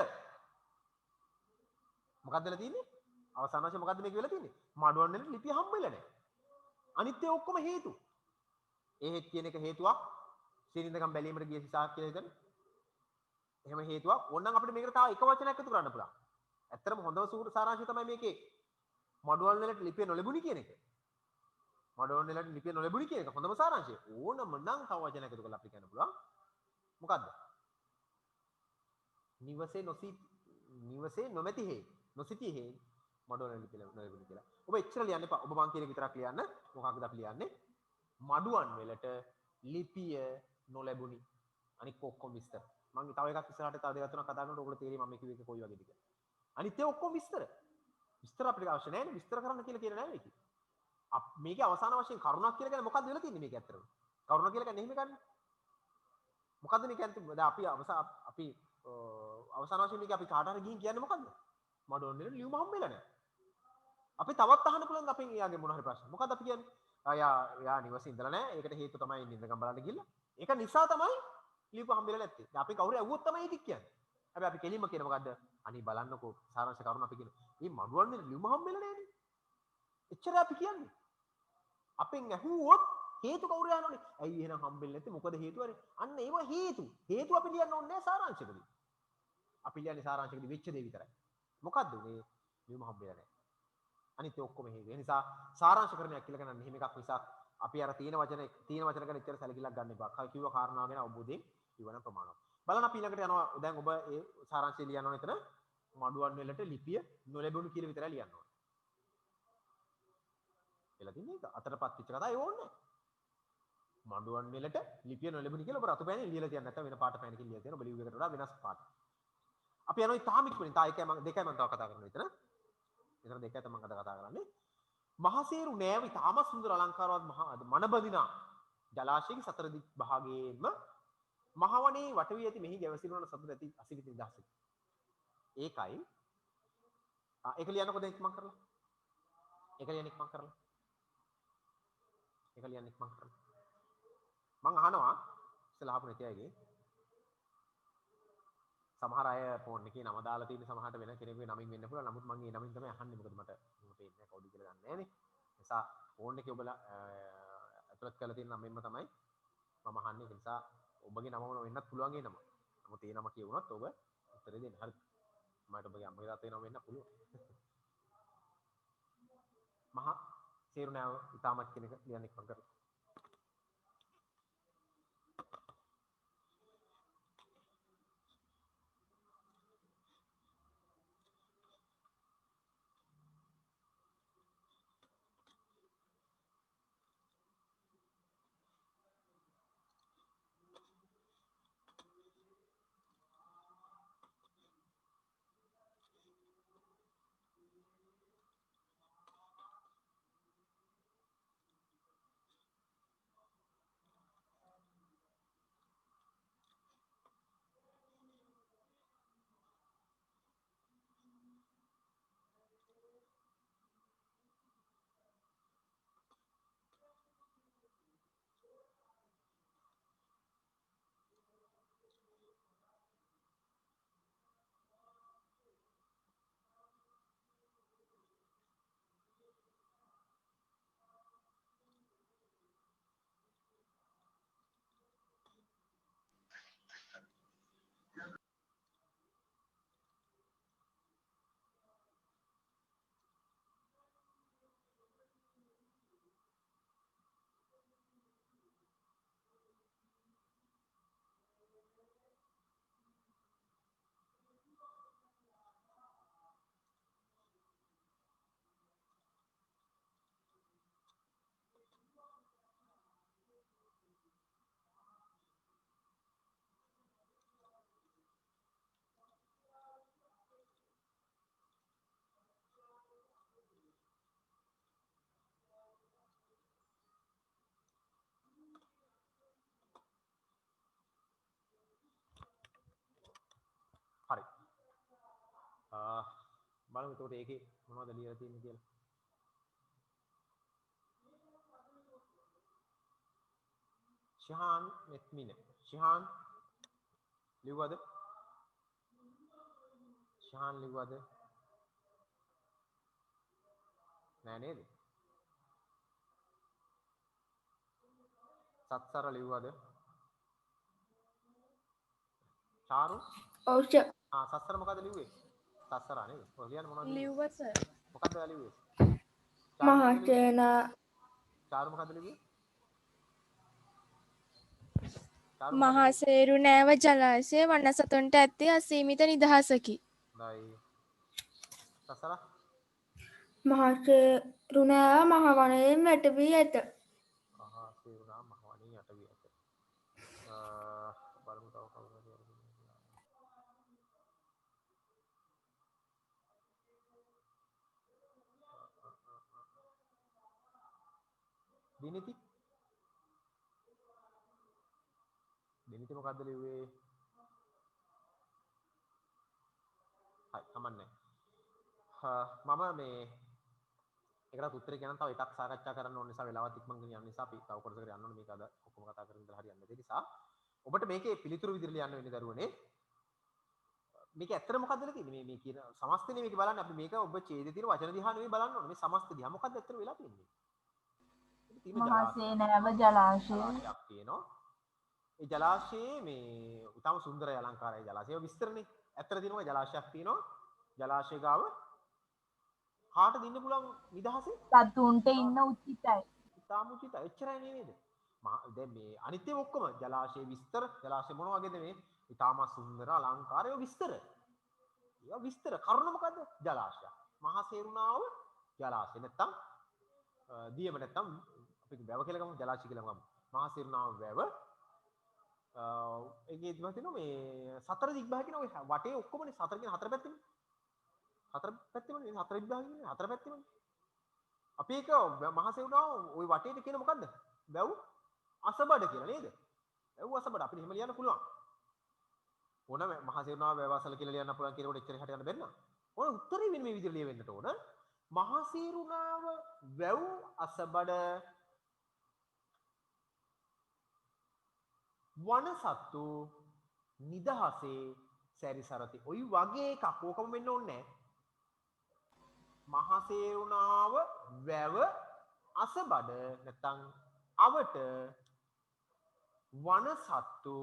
මොකක්ද වෙලා තියෙන්නේ? අවසාන වශයෙන් මොකද්ද මේක වෙලා තියෙන්නේ? මඩුවන් වලට ලිපිය හම්බ වෙලා නැහැ. අනිත් ඒ ඔක්කොම හේතු. එහෙත් කියන එක හේතුවක්. සිරින්දකම් බැලීමට ගිය සිසාක් කියලා හිතන්න. එහෙම හේතුවක්. ඕනනම් අපිට මේකට තව එක වචනයක් එකතු කරන්න පුළුවන්. ඇත්තටම හොඳම සූත්‍ර සාරාංශය තමයි මේකේ මඩුවන් වලට ලිපිය නොලැබුණි කියන එක. මඩුවන් වලට ලිපිය නොලැබුණි කියන එක හොඳම සාරාංශය. ඕනම නම් තව වචනයක් එකතු කරලා අපිට කියන්න පුළුවන්. මොකද්ද? නිවසේ නොමැති හේ නොසිටි හේ මඩුවන් වල ලිපිය නොලැබුණි කියලා. ඔබ එච්චර ලියන්න එපා. ඔබ මං කියන එක විතරක් ලියන්න. මොකක්ද අපි ලියන්නේ? මඩුවන් වලට ලිපිය නොලැබුණි. අනික ඔක්කොම විස්තර. මම තව එකක් ඉස්සරහට තව දෙකක් තුනක් කතා කරනකොට ඔයගොල්ලෝ තේරෙයි මම මේ කිව්වේ කොයි වගේද කියලා. අනිත් ඒ ඔක්කොම විස්තර. විස්තර අපිට අවශ්‍ය නැහැ නේ. විස්තර කරන්න කියලා කියන නෑ මේකේ. මේකේ අවසාන වශයෙන් කරුණක් කියලා කියන්නේ මොකක්ද වෙලා තියෙන්නේ මේක ඇත්තටම? කරුණ කියලා කියන්නේ එහෙම ගන්න. මොකද්ද මේක ඇත්තටම? දැන් අපි අවසාන වශයෙන් මේක අපි කාට හරි ගිහින් කියන්නේ මොකද්ද? මඩුවන් වල ලියුම හම්බෙලා නැහැ. අපි තවත් අහන්න පුළුවන් අපෙන් එයාගේ මොන හරි ප්‍රශ්න. මොකද්ද අපි කියන්නේ? යා නිවසේ ඉඳලා නැහැ. ඒකට හේතුව තමයි නින්දගම් බලන්න ගිහලා. ඒක නිසා තමයි ලියුම හම්බෙලා නැත්තේ. දැන් අපි කවුරු ඇහුවොත් තමයි ඒක කියන්නේ. හැබැයි අපි කෙලින්ම කියන මොකද්ද? අනි බලන්නකෝ සාරාංශ කරුණ අපි කියන. මේ මඩුවන් වල ලියුම හම්බෙලා නැහැනේ. එච්චරයි අපි කියන්නේ. අපෙන් ඇහුවොත් හේතු කවුරු යනවනේ. ඇයි එහෙනම් හම්බෙන්නේ නැත්තේ? මොකද හේතුව හරි. අන්න ඒව හේතු. හේතු අපි ලියන්න ඕනේ නැහැ සාරාංශකදී. අපි ලියන්නේ සාරාංශකදී වෙච්ච දේ විතරයි. මොකද්ද මේ ලියුම හම්බෙලා නැහැ. අනිත් ඔක්කොම හේතු. ඒ නිසා සාරාංශකරණයක් කියලා ගන්න මෙහෙම එකක් නිසා අපි අර තියෙන වචන ගැන එච්චර සැලකිල්ලක් ගන්න එපා. කිව්ව කාරණාව ගැන අවබෝධයෙන් ඉවන ප්‍රමාණවත්. බලන්න අපි ඊළඟට යනවා. දැන් ඔබ ඒ සාරාංශය ලියන්න ඕන එතන මඩුවන් වලට ලිපිය නොලැබුණු කියලා විතරයි ලියන්න ඕන. එලා තින්නේ ඒක අතරපත් වෙච්ච කතාව ඒ ඕනේ. මඩුවන් වලට ලිපිය නොලැබුණි කියලා ඔබ රතු පෑනේ ලියලා තියන්න නැත්නම් වෙන පාට පෑනකින් ලියලා තියන ඔබ ලියුව එකට වඩා වෙනස් පාට. අපි යනවා තාම ඉක්මනින්. තා දෙකයි මම තව කතා කරනවා විතර. විතර දෙකයි තමයි කතා කරන්නේ. මහසේරු නෑව ඉතාම සුන්දර අලංකාරවත් මනබදිනා ජලාශයක සතර දික් භාගයේම මහවනේ වටවී ඇති මෙහි ගැවසිරුවන සතුට ඇති අසිරිත නිදහසකි. ඒකයි ඒක ලියන්නකො දැන් ඉක්මන් කරලා. ඒක ලියන්න ඉක්මන් කරලා. මං අහනවා ඉස්සලා අහපු නැති අයගේ සමහර අය ෆෝන් එකේ නම දාලා තියෙන සමහරට වෙන කෙනෙකුගේ නමින් වෙන්න පුළුවන්. නමුත් මම ඒ නමින් තමයි අහන්නේ. මොකද මට පේන්නේ නැහැ කවුද කියලා දන්නේ නැහැ නේ. නිසා ෆෝන් එකේ ඔබලා ඇතුළත් කරලා තියෙන නමෙන්ම තමයි මම අහන්නේ. ඒ නිසා ඔබගේ නම වෙන්නත් පුළුවන් ඒ නම. නමුත් ඒ නම කියවුණොත් ඔබ උත්තරේ දෙන්න. හරිද? මට ඔබගේ අම්මගේ තාත්තගේ නම වෙන්න පුළුවන්. මහා සේරුණාව ඉතාමත් කෙනෙක් ලියන්න ඉක්මන් කරලා. හරි. බලමු එතකොට ඒකේ මොනවද ලියලා තියෙන්නේ කියලා. ශිහාන් මෙත්මින. ශිහාන් ලිව්වද? ශිහාන් ලිව්වද? නෑ නේද? සත්සර ලිව්වද? චාරු? ඔව් සර්. සත්සර මොකද ලිව්වේ? සත්සරා නේද? ඔය ලියන්නේ මොනවද? ලිව්වා සර්. මොකද්ද ඔයා ලිව්වේ? මහසේන චාරු මොකද්ද ලිව්වේ? මහා සේරු නෑව ජලාශය වනසතුන්ට ඇත්තේ අසීමිත නිදහසකි. හොඳයි. සත්සරා? මහසේරුණෑ මහ වනයෙන් වැටවී ඇත. සේරුණා මහවණී යට වී ඇත. බලමු තව කවුරුද කියලා. දිනිති මොකද්ද ලිව්වේ? හරි කමන්නේ. මම මේ ඒකට උත්තරේ කියන්න තව එකක් සාකච්ඡා කරන්න ඕන නිසා වෙලාවත් ඉක්මන් ගෙන යන නිසා අපි තව කොටසකට යන්න ඕනේ. මේක අද ඔක්කොම කතා කරගෙන ඉඳලා හරියන්නේ නැති නිසා ඔබට මේකේ පිළිතුරු විදිහට ලියන්න වෙන්නේ දරුවනේ. මේක ඇත්තට මොකද්ද තියෙන්නේ? මේ කියන සමස්තනේ මේක බලන්න අපි මේක ඔබ ඡේදයේ තියෙන වචන දිහා නෙවෙයි බලන්න ඕනේ. මේ සමස්ත දිහා මොකද්ද ඇත්තට වෙලා තියෙන්නේ? මහසේනාව ජලාශය තියෙනවා. ඒ ජලාශයේ මේ උතම සුන්දර අලංකාරයි ජලාශය. ඒක විස්තරනේ. ඇත්තට තියෙනවා ජලාශයක් තියෙනවා. ජලාශය ගාව කාටද ඉන්න පුළුවන් නිදහසේ? සතුන්ට ඉන්න උචිතයි. ඉතාම උචිතයි. එච්චරයි නේද? දැන් මේ අනිත් ඒවා ඔක්කොම ජලාශයේ විස්තර, ජලාශය මොන වගේද මේ? ඉතාම සුන්දර අලංකාරය විස්තර. ඒවා විස්තර කරුණ මොකද්ද? ජලාශය. මහා සේරුණාව ජලාශය නැත්තම් දියම නැත්තම් අපි වැව කියලා ගමු ජලාශය කියලා ගමු. මහා සේරුණාව වැව ඒකේ ඉතින් තියෙනවා මේ සතර දිග්භාග කියන ඔය වටේ ඔක්කොමනේ සතර කියන හතර පැත්තෙනේ. හතර පැත්තෙමනේ හතර දිග්භාග කියන්නේ හතර පැත්තෙමනේ. අපි ඒක මහා සේරුණාව ওই වටේට කියන මොකද්ද? වැව් අසබඩ කියලා නේද? වැව් අසබඩ අපිට එහෙම ලියන්න පුළුවන්. ඕන මහා සේරුණාව වැව අසල කියලා ලියන්න පුළුවන් කියනකොට එච්චර එහාට යන්න බැන්න. ඕන උත්තරේ වෙන මේ විදිහට ලියවෙන්නට ඕන. මහා සේරුණාව වැව් අසබඩ වනසත්තු නිදහසේ සැරිසරති. ඔයි වගේ එකක් ඕකම වෙන්න ඕනේ නැහැ. මහසේරුණාව වැව අසබඩ නැත්නම් අවට වනසත්තු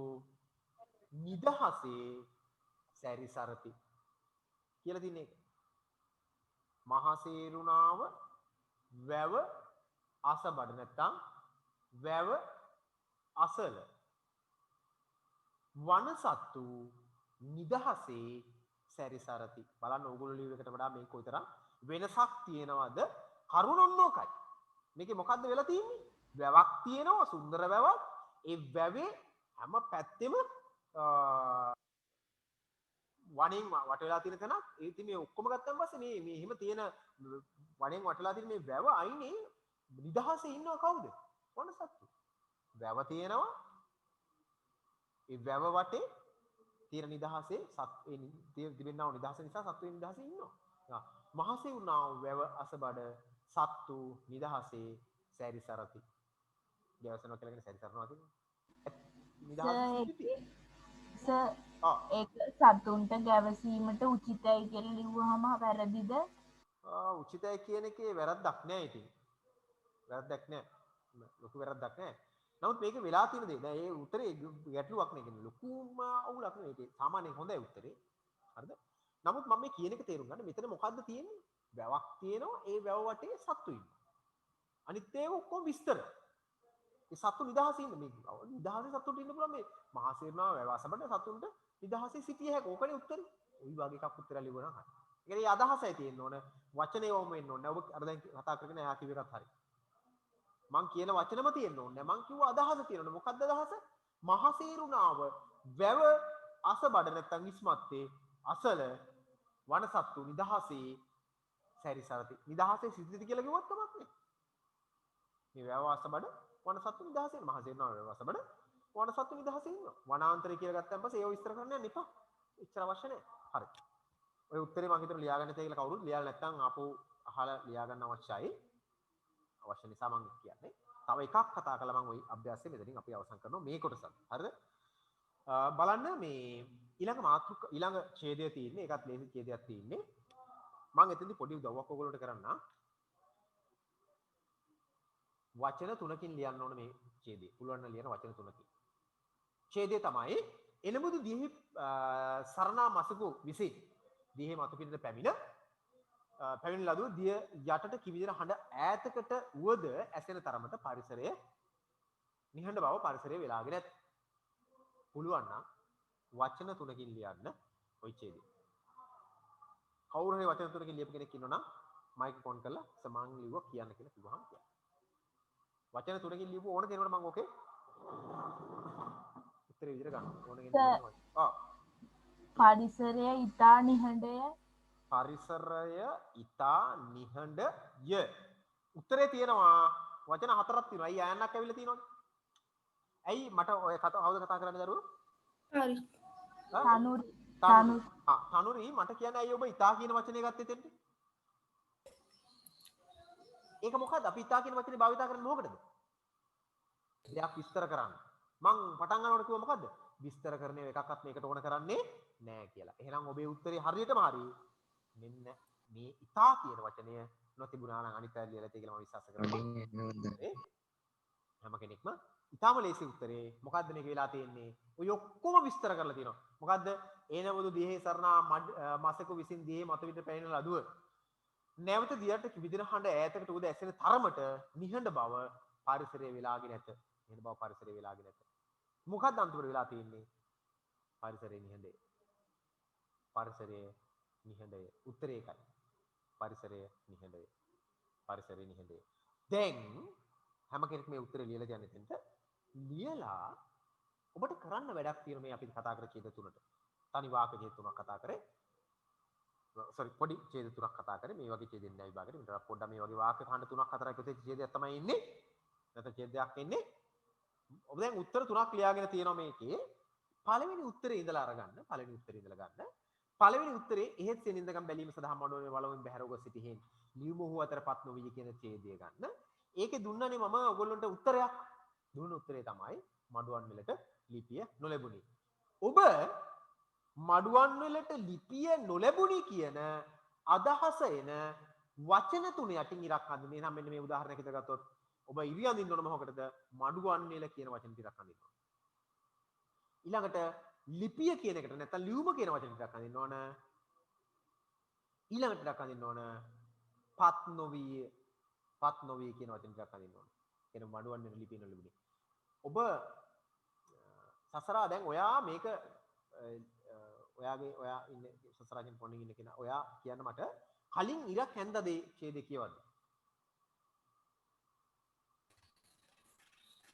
නිදහසේ සැරිසරති කියලා තියෙන එක. මහසේරුණාව වැව අසබඩ නැත්නම් වැව අසල වනසත්තු නිදහසේ සැරිසරති. බලන්න ඕගොල්ලෝ ලියුව එකට වඩා මේක කොතරම් වෙනසක් තියෙනවද? කරුණොන්නෝකයි. මේකේ මොකද්ද වෙලා තියෙන්නේ? වැවක් තියෙනවා, සුන්දර වැවක්. ඒ වැවේ හැම පැත්තෙම වණෙන් වට වෙලා තියෙන තැනක්. ඒ ඉතින් මේ ඔක්කොම ගත්තන් පස්සේ මේ එහෙම තියෙන වණෙන් වට වෙලා තියෙන මේ වැව අයිනේ නිදහසේ ඉන්නව කවුද? වනසත්තු. වැව තියෙනවා. ඒ වැව වටේ තියෙන නිදහසේ තිබෙනා වූ නිදහස නිසා සත්තු නිදහසේ ඉන්නවා. මහසෙවුනා වැව අසබඩ සත්තු නිදහසේ සැරිසරති. ගැවසනවා කියලා කියන්නේ සැරිසරනවා කියන්නේ. ඒක සතුන්ට ගැවසීමට උචිතයි කියලා ලිව්වහම වැරදිද? උචිතයි කියන එකේ වැරද්දක් නෑ ඉතින්. වැරද්දක් නෑ. ලොකු වැරද්දක් නෑ. නමුත් මේක වෙලා තියෙන දේ. දැන් ඒ උත්තරේ ගැටලුවක් නේ කියන්නේ. ලොකුම අවුලක් නෙවෙයි. ඒක සාමාන්‍යයෙන් හොඳයි උත්තරේ. හරිද? නමුත් මම මේ කියන එක තේරුම් ගන්න. මෙතන මොකද්ද තියෙන්නේ? වැවක් තියෙනවා. ඒ වැව වටේ සත්තු ඉන්නවා. අනිත් ඒවා ඔක්කොම විස්තර. ඒ සත්තු නිදහසේ ඉන්න මේ නිදහසේ සතුන්ට ඉන්න පුළුවන් මේ මහසේනාව වැවසබඩ සතුන්ට නිදහසේ සිටිය හැක. ඕකනේ උත්තරේ. ওই වගේ එකක් උත්තරය ලියුවා නම් හරි. ඒ කියන්නේ අදහසයි තියෙන්න ඕන. වචනේ වොම වෙන්න ඕනේ. ඔබ අර දැන් කතා කරගෙන එයා කිව්ව එකත් හරි. මං කියන වචනම තියෙන්න ඕනේ. මං කිව්ව අදහස තියෙන්න ඕනේ. මොකක්ද අදහස? මහසේරුණාව වැව අසබඩ නැත්තම් ඉස්මත්තේ අසල වනසත්තු නිදහසේ සැරිසරති. නිදහසේ සිටිති කියලා කිව්වොත් කමක් නෑ. මේ වැව අසබඩ වනසත්තු නිදහසේ මහසේරුණාව වැව අසබඩ වනසත්තු නිදහසේ ඉන්නවා. වනාන්තරය කියලා ගත්තන් පස්සේ ඒව විස්තර කරන්න යන්න එපා. එච්චර අවශ්‍ය නෑ. හරි. ඔය උත්තරේ මම හිතන ලියා ගන්න තේ කියලා කවුරුත් ලියලා නැත්නම් ආපහු අහලා ලියා ගන්න අවශ්‍යයි. අවශ්‍ය නිසා මම කියන්නේ. තව එකක් කතා කළා මම ওই අභ්‍යාසය මෙතනින් අපි අවසන් කරනවා මේ කොටස. හරිද? බලන්න මේ ඊළඟ ඡේදය තියෙන්නේ. ඒකත් ලේසි ඡේදයක් තියෙන්නේ. මම එතෙන්දී පොඩි උදව්වක් ඔයගොල්ලන්ට කරන්න. වචන තුනකින් ලියන්න ඕන මේ ඡේදය. පුළුවන් නම් ලියන වචන තුනකින්. ඡේදය තමයි එළඹුදු දිහි සරණා මසකු විසින් දිහි මතු පිටට පැමිණ ලදු දිය යටට කිවිදෙන හඬ ඈතකට වුවද ඇසෙන තරමට පරිසරය නිහඬ බව පරිසරය වෙලාගෙන ඇත. පුළුවන් නම් වචන තුනකින් ලියන්න ওই ඡේදය. කවුරු හරි වචන තුනකින් ලියපු කෙනෙක් ඉන්නවනම් මයික් ඔන් කරලා සමාන් ලිව්වා කියන්න කියලා කිව්වහම කියන්න. වචන තුනකින් ලියපු ඕන කෙනෙකුට මම ඕකේ උත්තරේ විදිහට ගන්න. ඕන කෙනෙක් පරිසරය ඉතා නිහඬය. පරිසරය ඉතා නිහඬය. උත්තරේ තියෙනවා වචන හතරක් තියෙනවා. අයියා ආයන්නක් ඇවිල්ලා තියෙනවනේ. ඇයි මට ඔය කවුද කතා කරන්නේ දරුවෝ? හරි. තනුරි මට කියන්නේ ඇයි ඔබ ඉතා කියන වචනේ ගත්තේ දෙන්න? ඒක මොකද්ද? අපි ඉතා කියන වචනේ භාවිතා කරන්නේ මොකටද? දෙයක් විස්තර කරන්න. මං පටන් ගන්නකොට කිව්වා මොකද්ද? විස්තර කරන එකක්වත් මේකට ඕන කරන්නේ නෑ කියලා. එහෙනම් ඔබේ උත්තරේ හරියටම හරි. මෙන්න මේ ඉතා කියන වචනය නොතිබුණා නම් අනිත් අය ලියලා තියෙ කියලා මම විශ්වාස කරනවා. හැම කෙනෙක්ම ඉතාම ලේසි උත්තරේ. මොකද්ද මේක වෙලා තියෙන්නේ? ඔය ඔක්කොම විස්තර කරලා තියෙනවා. මොකද්ද? ඒනවදු දිහේ සරණා මාසක විසින් දිහේ මතුවිට පැමිණ ලදුව. නැවත දියට කිවිදින හඬ ඈතකට උද ඇසෙන තරමට නිහඬ බව පරිසරය වෙලාගෙන නැත. නිහඬ බව පරිසරය වෙලාගෙන නැත. මොකක්ද අන්තිමට වෙලා තියෙන්නේ? පරිසරය නිහඬය. පරිසරය නිහඬය. උත්තරේ ඒකයි. පරිසරය නිහඬය. පරිසරය නිහඬය. දැන් හැම කෙනෙක් මේ උත්තරේ ලියලා යන්න එතෙන්ට ලියලා ඔබට කරන්න වැඩක් තියෙන මේ අපි කතා කර ඡේද තුනට. තනි වාක්‍ය ඡේද තුනක් කතා කරේ. පොඩි ඡේද තුනක් කතා කරේ. මේ වගේ ඡේදෙන් නෑ විභාගෙට. මෙතන පොඩ්ඩක් මේ වගේ වාක්‍ය ඛණ්ඩ තුනක් හතරක් එකතු වෙච්ච ඡේදයක් තමයි ඉන්නේ. නැත්නම් ඡේදයක් ඉන්නේ. ඔබ දැන් උත්තර තුනක් ලියාගෙන තියෙනවා මේකේ. පළවෙනි උත්තරේ ඉඳලා අරගන්න. පළවෙනි උත්තරේ ඉඳලා ගන්න. පළවෙනි උත්තරේ එහෙත් සෙනින්දගම් බැලීම සඳහා මඩෝනේ වලවමින් බැහැරව ගොස් සිටිහෙන් ලියුමහුව අතරපත් නොවිය කියන ඡේදය ගන්න. ඒකේ දුන්නනේ මම ඔයගොල්ලන්ට උත්තරයක්. දුන්න උත්තරේ තමයි මඩුවන් මිලට ලිපිය නොලැබුණේ. ඔබ මඩුවන් වලට ලිපිය නොලැබුණි කියන අදහස එන වචන තුන යටින් ඉරක් අඳින්නේ. එහෙනම් මෙන්න මේ උදාහරණයක් හිතලා ගත්තොත් ඔබ ඉරි අඳින්න ඕන මොකටද? මඩුවන් වල කියන වචන ටිකක් අඳින්න ඕන. ඊළඟට ලිපිය කියන එකට නැත්නම් ලියුම කියන වචන ටිකක් අඳින්න ඕන. ඊළඟට ටිකක් අඳින්න ඕන පත් නොවී කියන වචන ටිකක් අඳින්න ඕන. කියන මඩුවන් වල ලිපිය නොලැබුණි. ඔබ සසරා දැන් ඔයා මේක ඔයා ඉන්නේ සසරාගෙන් පොණින් ඉන්න කෙනා. ඔයා කියන්න මට කලින් ඉරක් හැන්දද ඡේදය කියවද?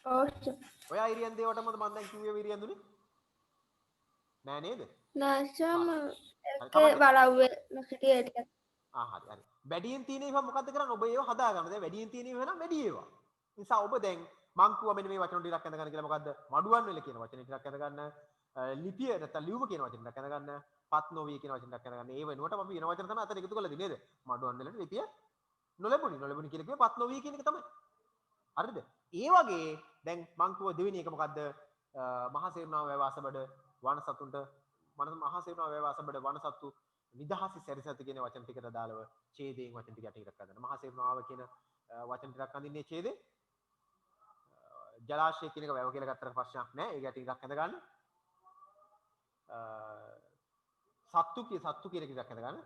අවශ්‍ය. ඔයා ඉරියන් දේවටම මම දැන් කිව්වේ ඉරියන් දුනේ? නෑ නේද? නැසම එකේ බලව්වේ නැසිටියට. හරි. වැඩියෙන් තියෙන ඒවා මොකද්ද කරන්නේ? ඔබ ඒවා හදා ගන්න. දැන් වැඩියෙන් තියෙන ඒවා නම් වැඩි ඒවා. නිසා ඔබ දැන් මං කිව්වා මෙන්න මේ වචන ටිකක් අඳ ගන්න කියලා. මොකද්ද? මඩුවන් වල කියන වචන ටිකක් අඳ ගන්න. ලිපිය නැත්නම් ලියුම කියන වචන ටිකක් අඳ ගන්න. පත් නොවී කියන වචන ටිකක් අඳ ගන්න. ඒ වෙනුවට අපි වෙන වචන තමයි අතට එකතු කරලා දෙන්නේ නේද? මඩුවන් වලට ලිපිය නොලැබුණි කියලා කිව්වේ පත් නොවී කියන එක තමයි. හරිද? ඒ වගේ දැන් මං කිව්ව දෙවෙනි එක මොකද්ද? මහා සේනාව වැවාසබඩ වනසතුන්ට මහා සේනාව වැවාසබඩ වනසතු නිදහස සැරිසත කියන වචන ටිකට දාලව ඡේදයෙන් වචන ටික යටින් ඉරක් අඳින්න. මහා සේනාව කියන වචන ටිකක් අඳින්නේ ඡේදේ. ජලාශය කියන එක වැව කියලා ගත්තට ප්‍රශ්නයක් නැහැ. ඒක යටින් ඉරක් අඳ ගන්න. සත්තු කියන එක ඉරක් අඳ ගන්න.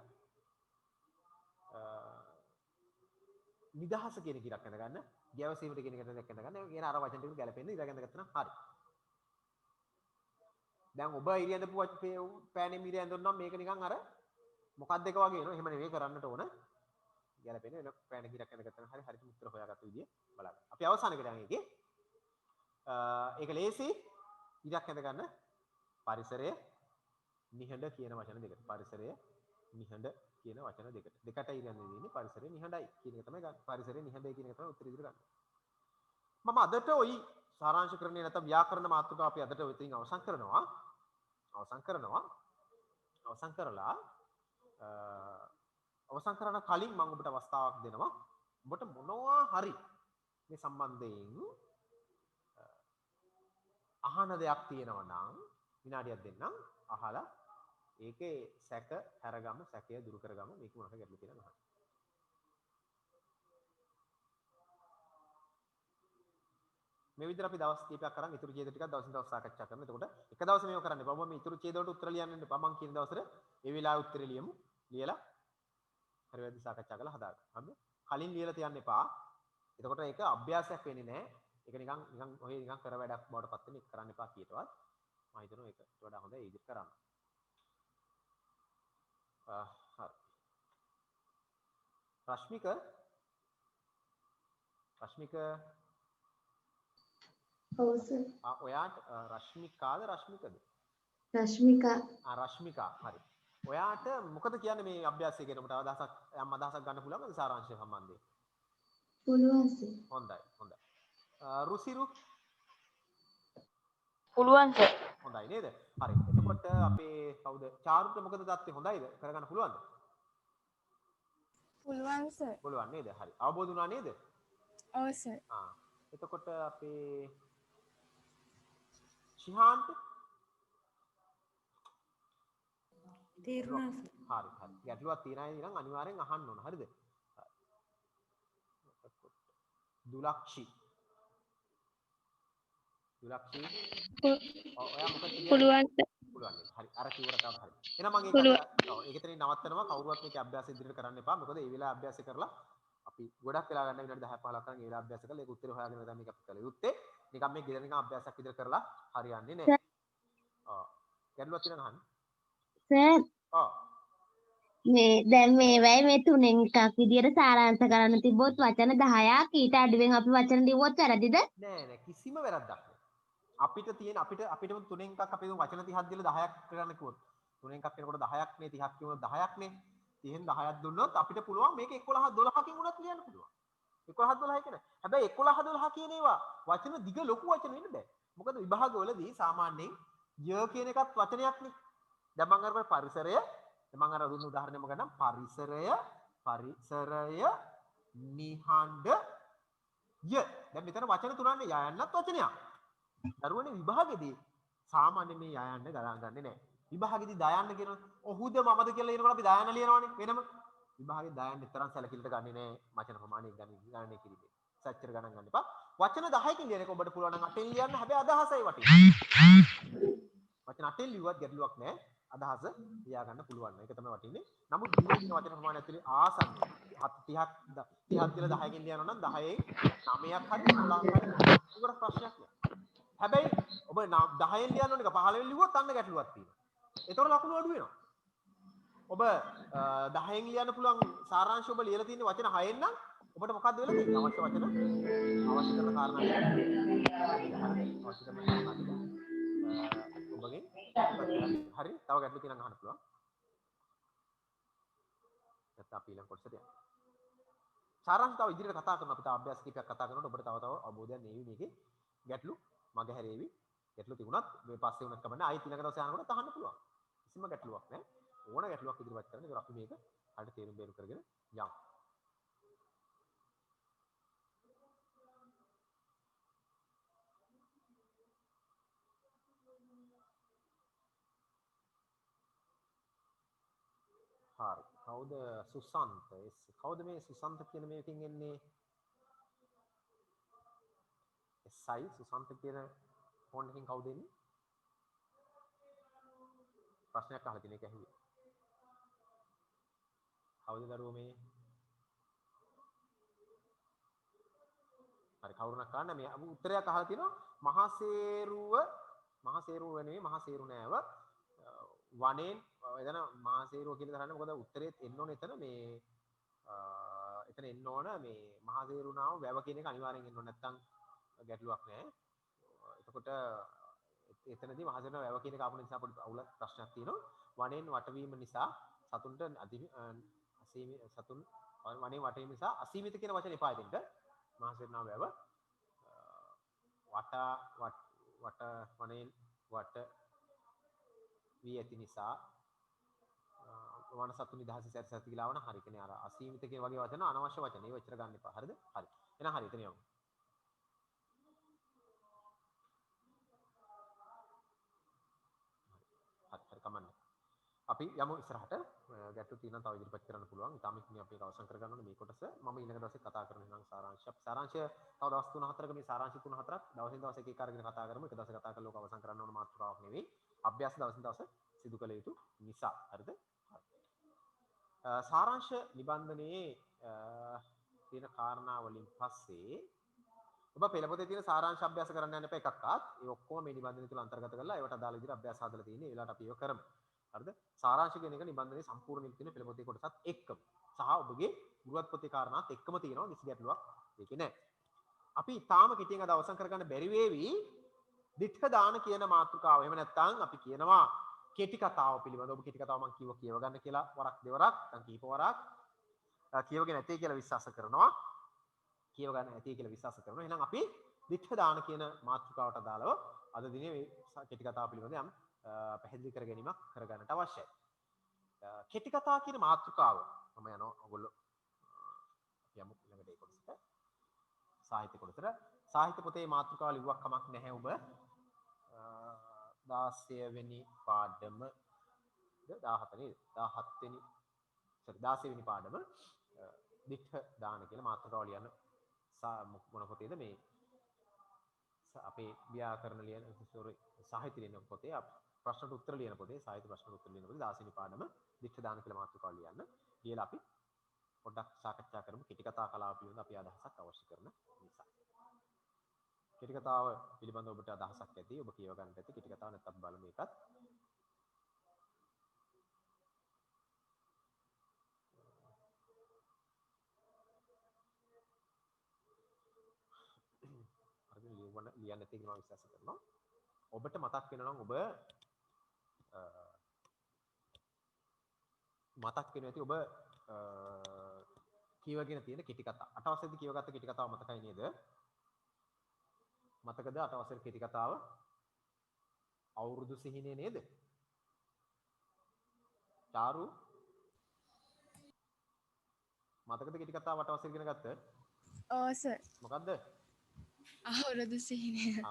නිදහස කියන එක ඉරක් අඳ ගන්න. ගැවසීමට කියන එකට ඉරක් අඳ ගන්න. ඒ කියන අර වචන ටික ගැලපෙන්නේ ඉරක් අඳ ගත්තා නම් හරි. දැන් ඔබ ඉරිය ඇඳපු පෑනේ මිරිය ඇඳුනනම් මේක නිකන් අර මොකක්ද එක වගේ එනවා. එහෙම නෙවෙයි කරන්නට ඕන. ගැලපෙන වෙන පෑනේ ගිරක් ඇඳගත්තා නම් හරි හරියට උත්තර හොයාගත්ත විදිය බලන්න. අපි අවසානයකට යන් එකේ ඒක ලේසි. ඉරක් ඇඳ ගන්න පරිසරය නිහඬ කියන වචන දෙකට. පරිසරය නිහඬ කියන වචන දෙකට. දෙකට ඉරිය ඇඳින්නේ පරිසරය නිහඬයි කියන එක තමයි ගන්න. පරිසරය නිහඬයි කියන එක තමයි උත්තර ඉදිරියට ගන්න. මම අදට ওই සාරාංශකරණය නැත්නම් ව්‍යාකරණ මාතෘකාව අපි අදට ඔතනින් අවසන් කරනවා. අවසන් කරලා අවසන් කරන කලින් මම ඔබට අවස්ථාවක් දෙනවා. ඔබට මොනවා හරි මේ සම්බන්ධයෙන් අහන දෙයක් තියෙනවා නම් විනාඩියක් දෙන්නම්. අහලා ඒකේ සැක හැරගම සැකය දුරු කරගම මේක මොනවද ගැටලු කියලා අහන්න. මේ විදිහට අපි දවස් කීපයක් කරන් ඉතුරු ඡේද ටිකක් දවසින් දවස් සාකච්ඡා කරනවා. එතකොට එක දවසේ මේක කරන්න එපා. ඔබ මේ ඉතුරු ඡේද වලට උත්තර ලියන්න ඉන්න එපා. මම කියන දවසට ඒ වෙලාවේ උත්තරේ ලියමු. ලියලා හරි වැරදි සාකච්ඡා කරලා හදාගන්න. හරිද? කලින් ලියලා තියන්න එපා. එතකොට ඒක අභ්‍යාසයක් වෙන්නේ නැහැ. ඒක නිකන් ඔය නිකන් කර වැඩක් බවට පත් වෙන එක කරන්න එපා කීයටවත්. මම හිතනවා ඒකට වඩා හොඳයි ඒ විදිහට කරන්න. හරි. රශ්මික ඔව් සර්. ඔයාට රශ්මිකාද රශ්මිකද? රශ්මිකා. රශ්මිකා හරි. ඔයාට මොකද කියන්නේ මේ අභ්‍යාසය ගැන? ඔබට අදහසක් ගන්න පුළුවන්ද සාරාංශය සම්බන්ධයෙන්? පුළුවන් සර්. හොඳයි. රුසිරු පුළුවන් සර්. හොඳයි නේද? හරි. එතකොට අපේ කවුද? චාරුට මොකද දත්තේ? හොඳයිද? කරගන්න පුළුවන්ද? පුළුවන් සර්. පුළුවන් නේද? හරි. අවබෝධ වුණා නේද? ඔව් සර්. එතකොට අපේ ශිහාන්ට තේරුණා සර්. හරි. ගැටලුවක් තියෙනවා නම් අනිවාර්යෙන් අහන්න ඕන. හරිද? දුලක්ෂි ඔයා මොකද කියන්නේ? පුළුවන් සර්. පුළුවන්. හරි. අර කිව්වට තමයි හරි. එහෙනම් මම ඒක එතනින් නවත්තනවා. කවුරුවත් මේක අභ්‍යාස ඉදිරියට කරන්න එපා. මොකද ඒ වෙලාව අභ්‍යාස කරලා අපි ගොඩක් වෙලා ගන්න විනාඩි 10 15 කරන් ඒ වෙලාව අභ්‍යාස කරලා ඒක උත්තරේ හොයාගෙන තමයි මේක අපි කළේ. යුත්තේ නිකන් මේ ගෙදර නිකන් අභ්‍යාසයක් විදිහට කරලා හරියන්නේ නැහැ. ගැටලුවක් තියෙනවා අහන්න. සර් මේ දැන් මේවයි මේ තුනෙන් එකක් විදියට සාරාංශ කරන්න තිබ්බොත් වචන 10ක් ඊට අඩුවෙන් අපි වචන ලිව්වොත් වැරදිද? නෑ කිසිම වැරද්දක් නෑ. අපිට තියෙන අපිටම තුනෙන් එකක් අපි වචන 30ක් දීලා 10ක් කරන්න කිව්වොත් තුනෙන් එකක් වෙනකොට 10ක් නේ 30ක් කියනකොට 10ක් නේ 30න් 10ක් දුන්නොත් අපිට පුළුවන් මේක 11 12කින් උනත් ලියන්න පුළුවන්. 11 12 කියන. හැබැයි 11 12 කියන ඒවා වචන දිග ලොකු වචන වෙන්න බෑ. මොකද විභාගවලදී සාමාන්‍යයෙන් ය කියන එකත් වචනයක් නේ. දැන් මම අර පරිසරය මම අර දුන්න උදාහරණයක් ගන්නම්. පරිසරය නිහඬ ය. දැන් මෙතන වචන තුනක් නේ. යයන්නත් වචනයක්. දරුවනේ විභාගෙදී සාමාන්‍ය මේ යයන්න ගණන් ගන්නේ නැහැ. විභාගෙදී දයන්න කියනවා. ඔහුද මමද කියලා ලියනකොට අපි දයන්න ලියනවානේ වෙනම. විභාගේ දයන්න තරම් සැලකිලිට ගන්නේ නැහැ වචන ප්‍රමාණය ගණනය කිරීමේ. සැච්චර ගණන් ගන්න එපා. වචන 10කින් ලියන එක ඔබට පුළුවන් නම් 8න් ලියන්න. හැබැයි අදහසයි වටින්නේ. වචන 8න් ලියුවත් ගැටලුවක් නැහැ. අදහස ලියා ගන්න පුළුවන්. ඒක තමයි වටින්නේ. නමුත් දිනේ දින වචන ප්‍රමාණය ඇතුලේ ආසන්න 30ක් කියලා 10කින් ලියනවා නම් 10න් 9ක් හරි 11ක් හරි උගර ප්‍රශ්නයක් නෑ. හැබැයි ඔබ 10න් ලියන්න ඕන එක 15න් ලිව්වොත් අන්න ගැටලුවක් තියෙනවා. ඒතකොට ලකුණු අඩු වෙනවා. ඔබ 10න් ලියන්න පුළුවන් සාරාංශය ඔබ ලියලා තියෙන වචන 6න් නම් ඔබට මොකක්ද වෙලා තියෙන්නේ? අවශ්‍ය වචන අවශ්‍ය කරන කාරණා ටික. අවශ්‍ය කරන කාරණා ටික. ඔබගේ හරි තව ගැටලු තියෙනවා අහන්න පුළුවන්. නැත්නම් අපි ඊළඟ කොටසට යමු. සාරාංශ තව ඉදිරියට කතා කරනවා. අපි තව අභ්‍යාස කිහිපයක් කතා කරනකොට ඔබට තව අවබෝධයක් නෙවි මේකේ ගැටලු මග හැරේවි. ගැටලු තිබුණත් මේ පස්සේ වුණත් කමන්නේ ආයි ඊළඟ දවසේ යනකොට අහන්න පුළුවන්. කිසිම ගැටලුවක් නැහැ. ඕන ගැටලුවක් ඉදිරියට කරන්න. ඒක අපි මේක හරියට තේරුම් බේරුම් කරගෙන යමු. හරි. කවුද සුසන්ත? කවුද මේ සුසන්ත කියන මේකෙන් එන්නේ? SI සුසන්ත කියන ෆෝන් එකෙන් කවුද එන්නේ? ප්‍රශ්නයක් අහලා තියෙන එක ඇහුවේ. කවුද දරුවෝ මේ? හරි කවුරුණක් අහන්න මේ උත්තරයක් අහලා තියෙනවා මහසේරුව නෙවෙයි මහසේරු නෑව වනේන් එතන මහසේරුව කියලා තරන්නේ මොකද උත්තරේත් එන්න ඕනේ එතන මේ එතන එන්න ඕන මේ මහසේරු නාම වැව කියන එක අනිවාර්යෙන් එන්න ඕන නැත්නම් ගැටලුවක් නෑ. එතකොට එතනදී මහසේරු වැව කියන එක ආපු නිසා පොඩි අවුල ප්‍රශ්නයක් තියෙනවා. වනේන් වටවීම නිසා සතුන්ට සතුන් වනේ වටවීම නිසා අසීමිත කියන වචනේ එපා දෙන්න. මහසේරු නාම වැව වට වනේන් වට වී ඇති නිසා වන සතු නිදහස සැරසති කියලා වන හරි කියන්නේ අර අසීමිත කියන වගේ වචන අනවශ්‍ය වචන ඒව එච්චර ගන්න එපා. හරිද? හරි. එහෙනම් හරි එතන යමු. හරි කමන්න. අපි යමු ඉස්සරහට. ගැටලු තියෙනවා තව ඉදිරිපත් කරන්න පුළුවන්. ඊටම ඉක්මනින් අපි ඒක අවසන් කරගන්න ඕනේ මේ කොටස. මම ඊළඟ දවසේ කතා කරන නම් සාරාංශය තව දවස් 3-4ක මේ සාරාංශය 3-4ක් දවසින් දවස එක එක අරගෙන කතා කරමු. එක දවසක කතා කරලා ඕක අවසන් කරන්න ඕන මාතෘකාවක් නෙවෙයි. අභ්‍යාස දවසින් දවස සිදු කළ යුතු නිසා. හරිද? සාරාංශ නිබන්ධනයේ තියෙන කාරණා වලින් පස්සේ ඔබ පෙළපොතේ තියෙන සාරාංශ අභ්‍යාස කරන්න යන්න එපා එකක්වත්. ඒ ඔක්කොම මේ නිබන්ධනය තුල අන්තර්ගත කරලා ඒවට අදාළ විදිහට අභ්‍යාස හදලා තියෙන්නේ. ඒ වෙලාවට අපි ඒක කරමු. හරිද? සාරාංශ කියන එක නිබන්ධනයේ සම්පූර්ණ තියෙන පෙළපොතේ කොටසත් එක්කම සහ ඔබගේ ගුරුවත් පොතේ කාරණාත් එක්කම තියෙනවා. කිසි ගැටලුවක් ඒකේ නැහැ. අපි තාම කෙටියෙන් අද අවසන් කරගන්න බැරි වේවි. දිඨ දාන කියන මාතෘකාව. එහෙම නැත්නම් අපි කියනවා කෙටි කතාව පිළිබඳව. ඔබ කෙටි කතාව මම කියව ගන්න කියලා වරක් දෙවරක් නැත්නම් කීප වරක් කියවගෙන නැtei කියලා විශ්වාස කරනවා. කියව ගන්න ඇති කියලා විශ්වාස කරනවා. එහෙනම් අපි දිඨ දාන කියන මාතෘකාවට අදාළව අද දිනේ මේ කෙටි කතාව පිළිබඳව යම් පැහැදිලි කර ගැනීමක් කරගන්නට අවශ්‍යයි. කෙටි කතා කියන මාතෘකාව මම යනවා ඔයගොල්ලෝ යමු ළඟට ඒ කොටසට. සාහිත්‍ය කොටසට. සාහිත්‍ය පොතේ මාතෘකාව ලිව්වක් කමක් නැහැ ඔබ. 16 වෙනි පාඩම 17 නේද? 17 වෙනි 16 වෙනි පාඩම දිඨ දාන කියලා මාතෘකාව ලියන්න මොන පොතේද මේ අපේ ව්‍යාකරණ ලියන සාහිත්‍ය ලියන පොතේ ප්‍රශ්නට උත්තර ලියන පොතේ සාහිත්‍ය ප්‍රශ්නට උත්තර ලියන පොතේ 16 වෙනි පාඩම දිඨ දාන කියලා මාතෘකාව ලියන්න. කියලා අපි පොඩ්ඩක් සාකච්ඡා කරමු කෙටි කතා කලාව පිළිබඳ අපි අදහසක් අවශ්‍ය කරන නිසා. කෙටි කතාව පිළිබඳව ඔබට අදහසක් ඇති. ඔබ කියව ගන්නට ඇති. කෙටි කතාව නැත්තම් බලමු මේකත්. අරගෙන ලියන්න නැති කියලා මම විශ්වාස කරනවා. ඔබට මතක් වෙනවා නම් ඔබ මතක් වෙනවා ඇති ඔබ කියවගෙන තියෙන කෙටි කතා. අටවසරේදී කියවගත්ත කෙටි කතාව මතකයි නේද? මතකද අටවසරේ කෙටි කතාව? අවුරුදු සිහිනේ නේද? චාරු මතකද කෙටි කතාව අටවසරේ ඉගෙන ගත්ත? ඔව් සර්. මොකද්ද? අවුරුදු සිහිනේ.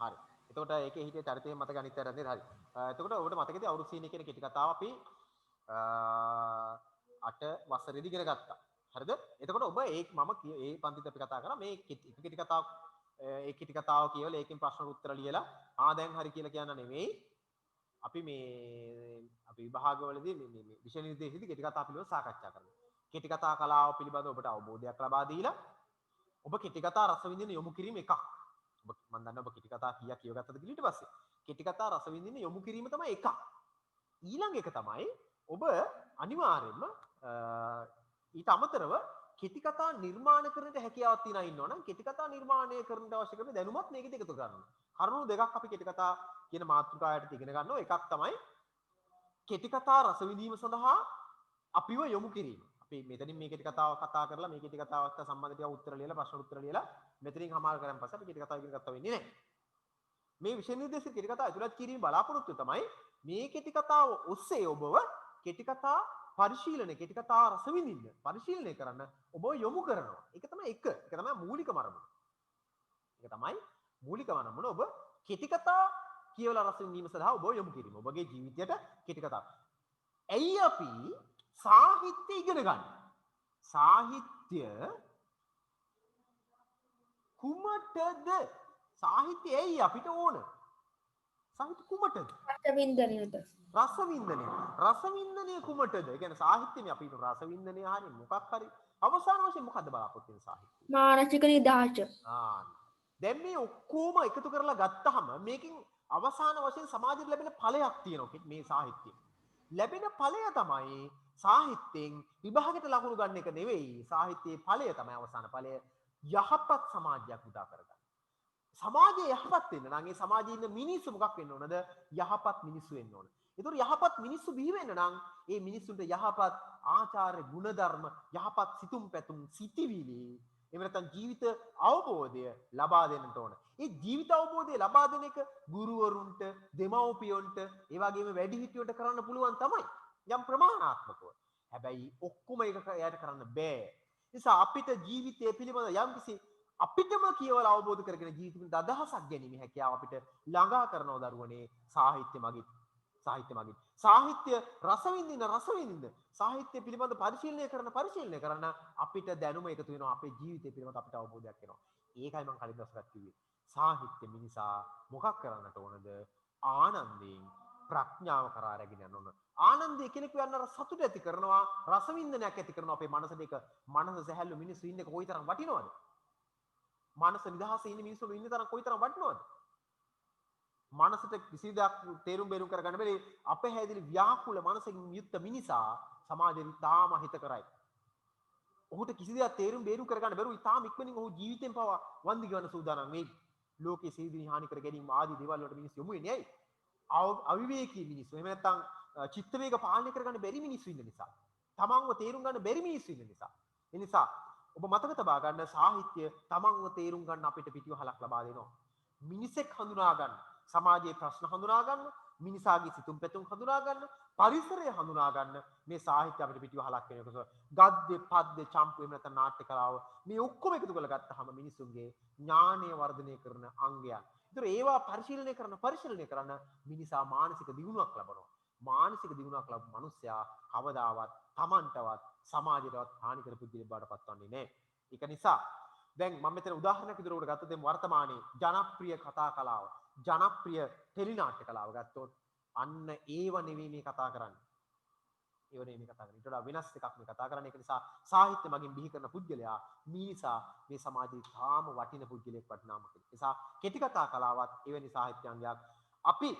හරි. එතකොට ඒකේ හිතේ චරිතය මතක අනිත් අය නේද? හරි. එතකොට ඔබට මතකද අවුරුදු සීනි කියන කෙටි කතාව අපි 8 වසරේදී ඉගෙන ගත්තා. හරිද? එතකොට ඔබ මම ඒ පන්තිත් අපි කතා කරා මේ කෙටි කතාව ඒ කෙටි කතාව කියවලා ඒකෙන් ප්‍රශ්න උත්තර ලියලා දැන් හරි කියලා කියන්න නෙමෙයි. අපි විභාගවලදී මේ විෂය නිර්දේශයේදී කෙටි කතා පිළිබඳව සාකච්ඡා කරනවා. කෙටි කතා කලාව පිළිබඳව ඔබට අවබෝධයක් ලබා දීලා ඔබ කෙටි කතා රස විඳින යොමු කිරීම එකක්. මම දන්නවා ඔබ කෙටි කතා කීයක් කියවගත්තද කියලා ඊට පස්සේ. කෙටි කතා රස විඳින යොමු කිරීම තමයි එකක්. ඊළඟ එක තමයි ඔබ අනිවාර්යයෙන්ම ඊට අමතරව කෙටි කතා නිර්මාණ කරන්නට හැකියාවක් තියනා ඉන්නවනම් කෙටි කතා නිර්මාණය කරන්නට අවශ්‍ය කරන දැනුමත් මේකෙත් එකතු කරන්න. කරුණු දෙකක් අපි කෙටි කතා කියන මාතෘකාවට ඉගෙන ගන්නවා. එකක් තමයි කෙටි කතා රස විඳීම සඳහා අපිව යොමු කිරීම. අපි මෙතනින් මේ කෙටි කතාව කතා කරලා මේ කෙටි කතාවත් සම්බන්ධ ටික උත්තර ලියලා ප්‍රශ්න උත්තර ලියලා මෙතනින් හමාර කරන් පස්සේ අපි කෙටි කතාව ඉගෙන ගත්තා වෙන්නේ නැහැ. මේ විෂය නිර්දේශ කෙටි කතාව ඇතුළත් කිරීම බලාපොරොත්තු තමයි මේ කෙටි කතාව ඔස්සේ ඔබව කෙටි කතා පරිශීලනය කෙටි කතා රස විඳින්න පරිශීලනය කරන්න ඔබ යොමු කරනවා. ඒක තමයි එක. ඒක තමයි මූලිකම අරමුණ. ඒක තමයි මූලිකම අරමුණ. ඔබ කෙටි කතා කියවලා රස විඳීම සඳහා ඔබ යොමු කිරීම. ඔබගේ ජීවිතයට කෙටි කතා. ඇයි අපි සාහිත්‍ය ඉගෙන ගන්න? සාහිත්‍ය කුමටද? සාහිත්‍ය ඇයි අපිට ඕන? සාහිත්‍ය කුමටද? රසවින්දනයට. රසවින්දනය. රසවින්දනය කුමටද? ඒ කියන්නේ සාහිත්‍යනේ අපි රසවින්දනය හරිය මොකක් හරි අවසාන වශයෙන් මොකද්ද බලාපොරොත්තු වෙන සාහිත්‍ය? මානසික නිදහස. දැන් මේ ඔක්කොම එකතු කරලා ගත්තාම මේකෙන් අවසාන වශයෙන් සමාජයට ලැබෙන ඵලයක් තියෙනවා මේ සාහිත්‍යයෙන්. ලැබෙන ඵලය තමයි සාහිත්‍යයෙන් විභාගයට ලකුණු ගන්න එක නෙවෙයි. සාහිත්‍යයේ ඵලය තමයි අවසාන ඵලය යහපත් සමාජයක් උදා කරගන්න. සමාජය යහපත් වෙන්න නම් ඒ සමාජයේ ඉන්න මිනිස්සු මොකක් වෙන්න ඕනද? යහපත් මිනිස්සු වෙන්න ඕන. ඒතකොට යහපත් මිනිස්සු බිහි වෙන්න නම් ඒ මිනිස්සුන්ට යහපත් ආචාර ගුණධර්ම, යහපත් සිතුම් පැතුම්, සිතිවිලි, එහෙම නැත්නම් ජීවිත අවබෝධය ලබා දෙන්නට ඕන. ඒ ජීවිත අවබෝධය ලබා දෙන එක ගුරුවරුන්ට, දෙමව්පියන්ට, ඒ වගේම වැඩිහිටියන්ට කරන්න පුළුවන් තමයි. යම් ප්‍රමාණාත්මකව. හැබැයි ඔක්කොම ඒක එයාට කරන්න බෑ. නිසා අපිට ජීවිතය පිළිබඳ යම්කිසි අපිටම කියවලා අවබෝධ කරගෙන ජීවිතේ අදහසක් ගැනීම හැකියාව අපිට ළඟා කරනව දරුවනේ සාහිත්‍ය මගින්. සාහිත්‍ය රසවින්දින සාහිත්‍ය පිළිබඳ පරිශීලනය කරන අපිට දැනුම එකතු වෙනවා. අපේ ජීවිතය පිළිබඳ අපිට අවබෝධයක් එනවා. ඒකයි මම කලින් දවසකට කිව්වේ. සාහිත්‍ය මිනිසා මොකක් කරන්නට ඕනද? ආනන්දයෙන් ප්‍රඥාව කරා රැගෙන යන්න ඕන. ආනන්දය කෙනෙක් වන්නර සතුට ඇති කරනවා, රසවින්දනයක් ඇති කරනවා අපේ මනසට. ඒක මනස සැහැල්ලු මිනිස්සු ඉන්න එක කොයිතරම් වටිනවද? මනස නිදහසේ ඉන්න මිනිස්සු ඉන්න තරම් කොයිතරම් වටිනවද? මනසට කිසි දෙයක් තේරුම් බේරුම් කරගන්න බැරි අපහැදිලි ව්‍යාකුල මනසකින් යුක්ත මිනිසා සමාජෙට තාම හිත කරයි. ඔහුට කිසි දෙයක් තේරුම් බේරුම් කරගන්න බැරුව තාම ඉක්මනින් ඔහු ජීවිතෙන් පවා වන්දි ගන්න සූදානම් වෙයි. ලෝකයේ සීදීනි හානි කර ගැනීම ආදී දේවල් වලට මිනිස්සු යොමු වෙන්නේ ඇයි? අවිවේකී මිනිස්සු. එහෙම නැත්නම් චිත්ත වේග පාලනය කරගන්න බැරි මිනිස්සු ඉන්න නිසා. තමන්ව තේරුම් ගන්න බැරි මිනිස්සු ඉන්න නිසා. ඒ නිසා ඔබ මතක තබා ගන්න සාහිත්‍ය තමන්ව තේරුම් ගන්න අපිට පිටිවහලක් ලබා දෙනවා. මිනිසෙක් හඳුනා ගන්න, සමාජයේ ප්‍රශ්න හඳුනා ගන්න, මිනිසාගේ සිතුම් පැතුම් හඳුනා ගන්න, පරිසරය හඳුනා ගන්න මේ සාහිත්‍ය අපිට පිටිවහලක් වෙනවා. ගද්‍ය, පද්‍ය, චම්පු එහෙම නැත්නම් නාට්‍ය කලාව මේ ඔක්කොම එකතු කරලා ගත්තාම මිනිසුන්ගේ ඥානය වර්ධනය කරන අංගයන්. ඒතර ඒවා පරිශීලනය කරන මිනිසා මානසික දියුණුවක් ලබනවා. මානසික දියුණුවක් ලබන මිනිසයා කවදාවත් Tamanටවත් සමාජයටවත් හානි කර පුද්ගලෙක් බවට පත්වන්නේ නැහැ. ඒක නිසා දැන් මම මෙතන උදාහරණයක් විදිහට උඩ ගත්තොත් වර්තමානයේ ජනප්‍රිය කතා කලාව, ජනප්‍රිය ටෙලි නාට්‍ය කලාව ගත්තොත් අන්න ඒව නෙවෙයි මේ කතා කරන්නේ. ඒව නෙවෙයි මේ කතා කරන්නේ. ඊට වඩා වෙනස් එකක් මේ කතා කරන්නේ. ඒක නිසා සාහිත්‍ය මගින් බිහි කරන පුද්ගලයා මිනිසා මේ සමාජයේ තාම වටින පුද්ගලෙක් වටිනාම කෙනෙක්. ඒ නිසා කෙටි කතා කලාවත් එවැනි සාහිත්‍යාංගයක්. අපි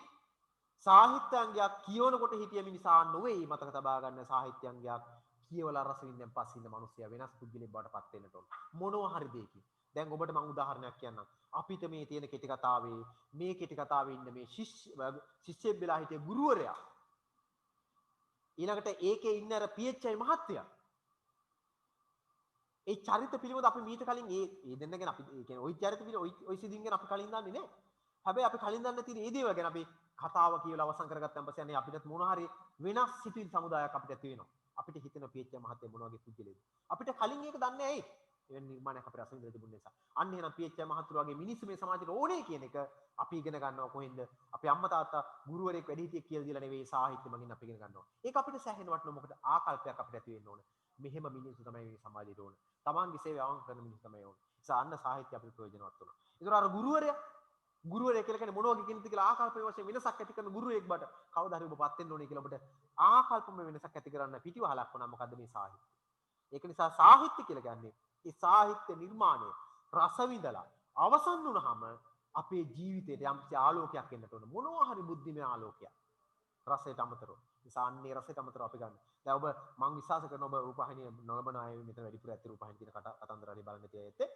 සාහිත්‍යාංගයක් කියවනකොට හිටිය මිනිසා නොවේ මතක තබා ගන්න සාහිත්‍යාංගයක් කියවලා රස විඳින්න පස්සේ ඉන්න මිනිස්සයා වෙනස් පුද්ගලෙක් බවට පත් වෙන්නට ඕන. මොනවා හරි දෙයකින්. දැන් ඔබට මම උදාහරණයක් කියන්නම්. අපිට මේ තියෙන කෙටි කතාවේ ඉන්න මේ ශිෂ්‍යෙක් වෙලා හිටිය ගුරුවරයා. ඊළඟට ඒකේ ඉන්න අර PHI මහත්තයා. ඒ චරිත පිළිබඳ අපි මීට කලින් ඒ දෙන්න ගැන අපි ඒ කියන්නේ ওই චරිත පිළිබඳ ওই සිදින් ගැන අපි කලින් දන්නේ නැහැ. හැබැයි අපි කලින් දන්න තියෙන ඒ දේවල් ගැන අපි කතාව කියලා අවසන් කරගත්තාන් පස්සේ යන්නේ අපිට මොන හරි වෙනස් සිතිවිලි සමුදායක් අපිට ඇති වෙනවා. අපිට හිතෙන PHI මහත්තයා මොන වගේ පුද්ගලෙක්ද? අපිට කලින් ඒක දන්නේ ඇයි? එවැනි නිර්මාණයක් අපේ රසවින්දන තිබුණ නිසා. අන්න එහෙනම් PHM මහතුරු වගේ මිනිස්සු මේ සමාජයට ඕනේ කියන එක අපි ඉගෙන ගන්නවා කොහෙන්ද? අපේ අම්මා තාත්තා ගුරුවරයෙක් වැඩිහිටියෙක් කියලා දීලා නෙවෙයි සාහිත්‍ය මගින් අපි ඉගෙන ගන්නවා. ඒක අපිට සෑහෙන වටිනවා. මොකද ආකල්පයක් අපිට ඇති වෙන්න ඕන. මෙහෙම මිනිස්සු තමයි මේ සමාජයට ඕන. තමන්ගේ සේවය අවංක කරන මිනිස්සු තමයි ඕන. ඒ නිසා අන්න සාහිත්‍ය අපිට ප්‍රයෝජනවත් වෙනවා. ඒතර අර ගුරුවරයෙක් කියලා කියන්නේ මොනවා කියනද කියලා ආකල්පයේ වශයෙන් වෙනසක් ඇති කරන ගුරුවරයෙක් බට කවදා හරි ඔබ පත් වෙන්න ඕනේ කියලා ඔබට ආකල්පමය වෙනසක් ඇති කරන්න පිටිවහලක් වුණා මොකද්ද මේ සාහිත්‍ය. ඒක නිසා සාහිත්‍ය කියලා කියන්නේ ඒ සාහිත්‍ය නිර්මාණය රස විඳලා අවසන් වුණාම අපේ ජීවිතේට යම්කිසි ආලෝකයක් එන්නට ඕන. මොනවා හරි බුද්ධිමය ආලෝකයක්. රසයට අමතරව. නිසා අන්නේ රසයට අමතරව අපි ගන්න. දැන් ඔබ මම විශ්වාස කරනවා ඔබ රූපවාහිනිය නොලබන අය මෙතන වැඩිපුර ඇත්තේ රූපවාහිනිය කියන කතන්දර හරි බලන්න තියෙන්නේ.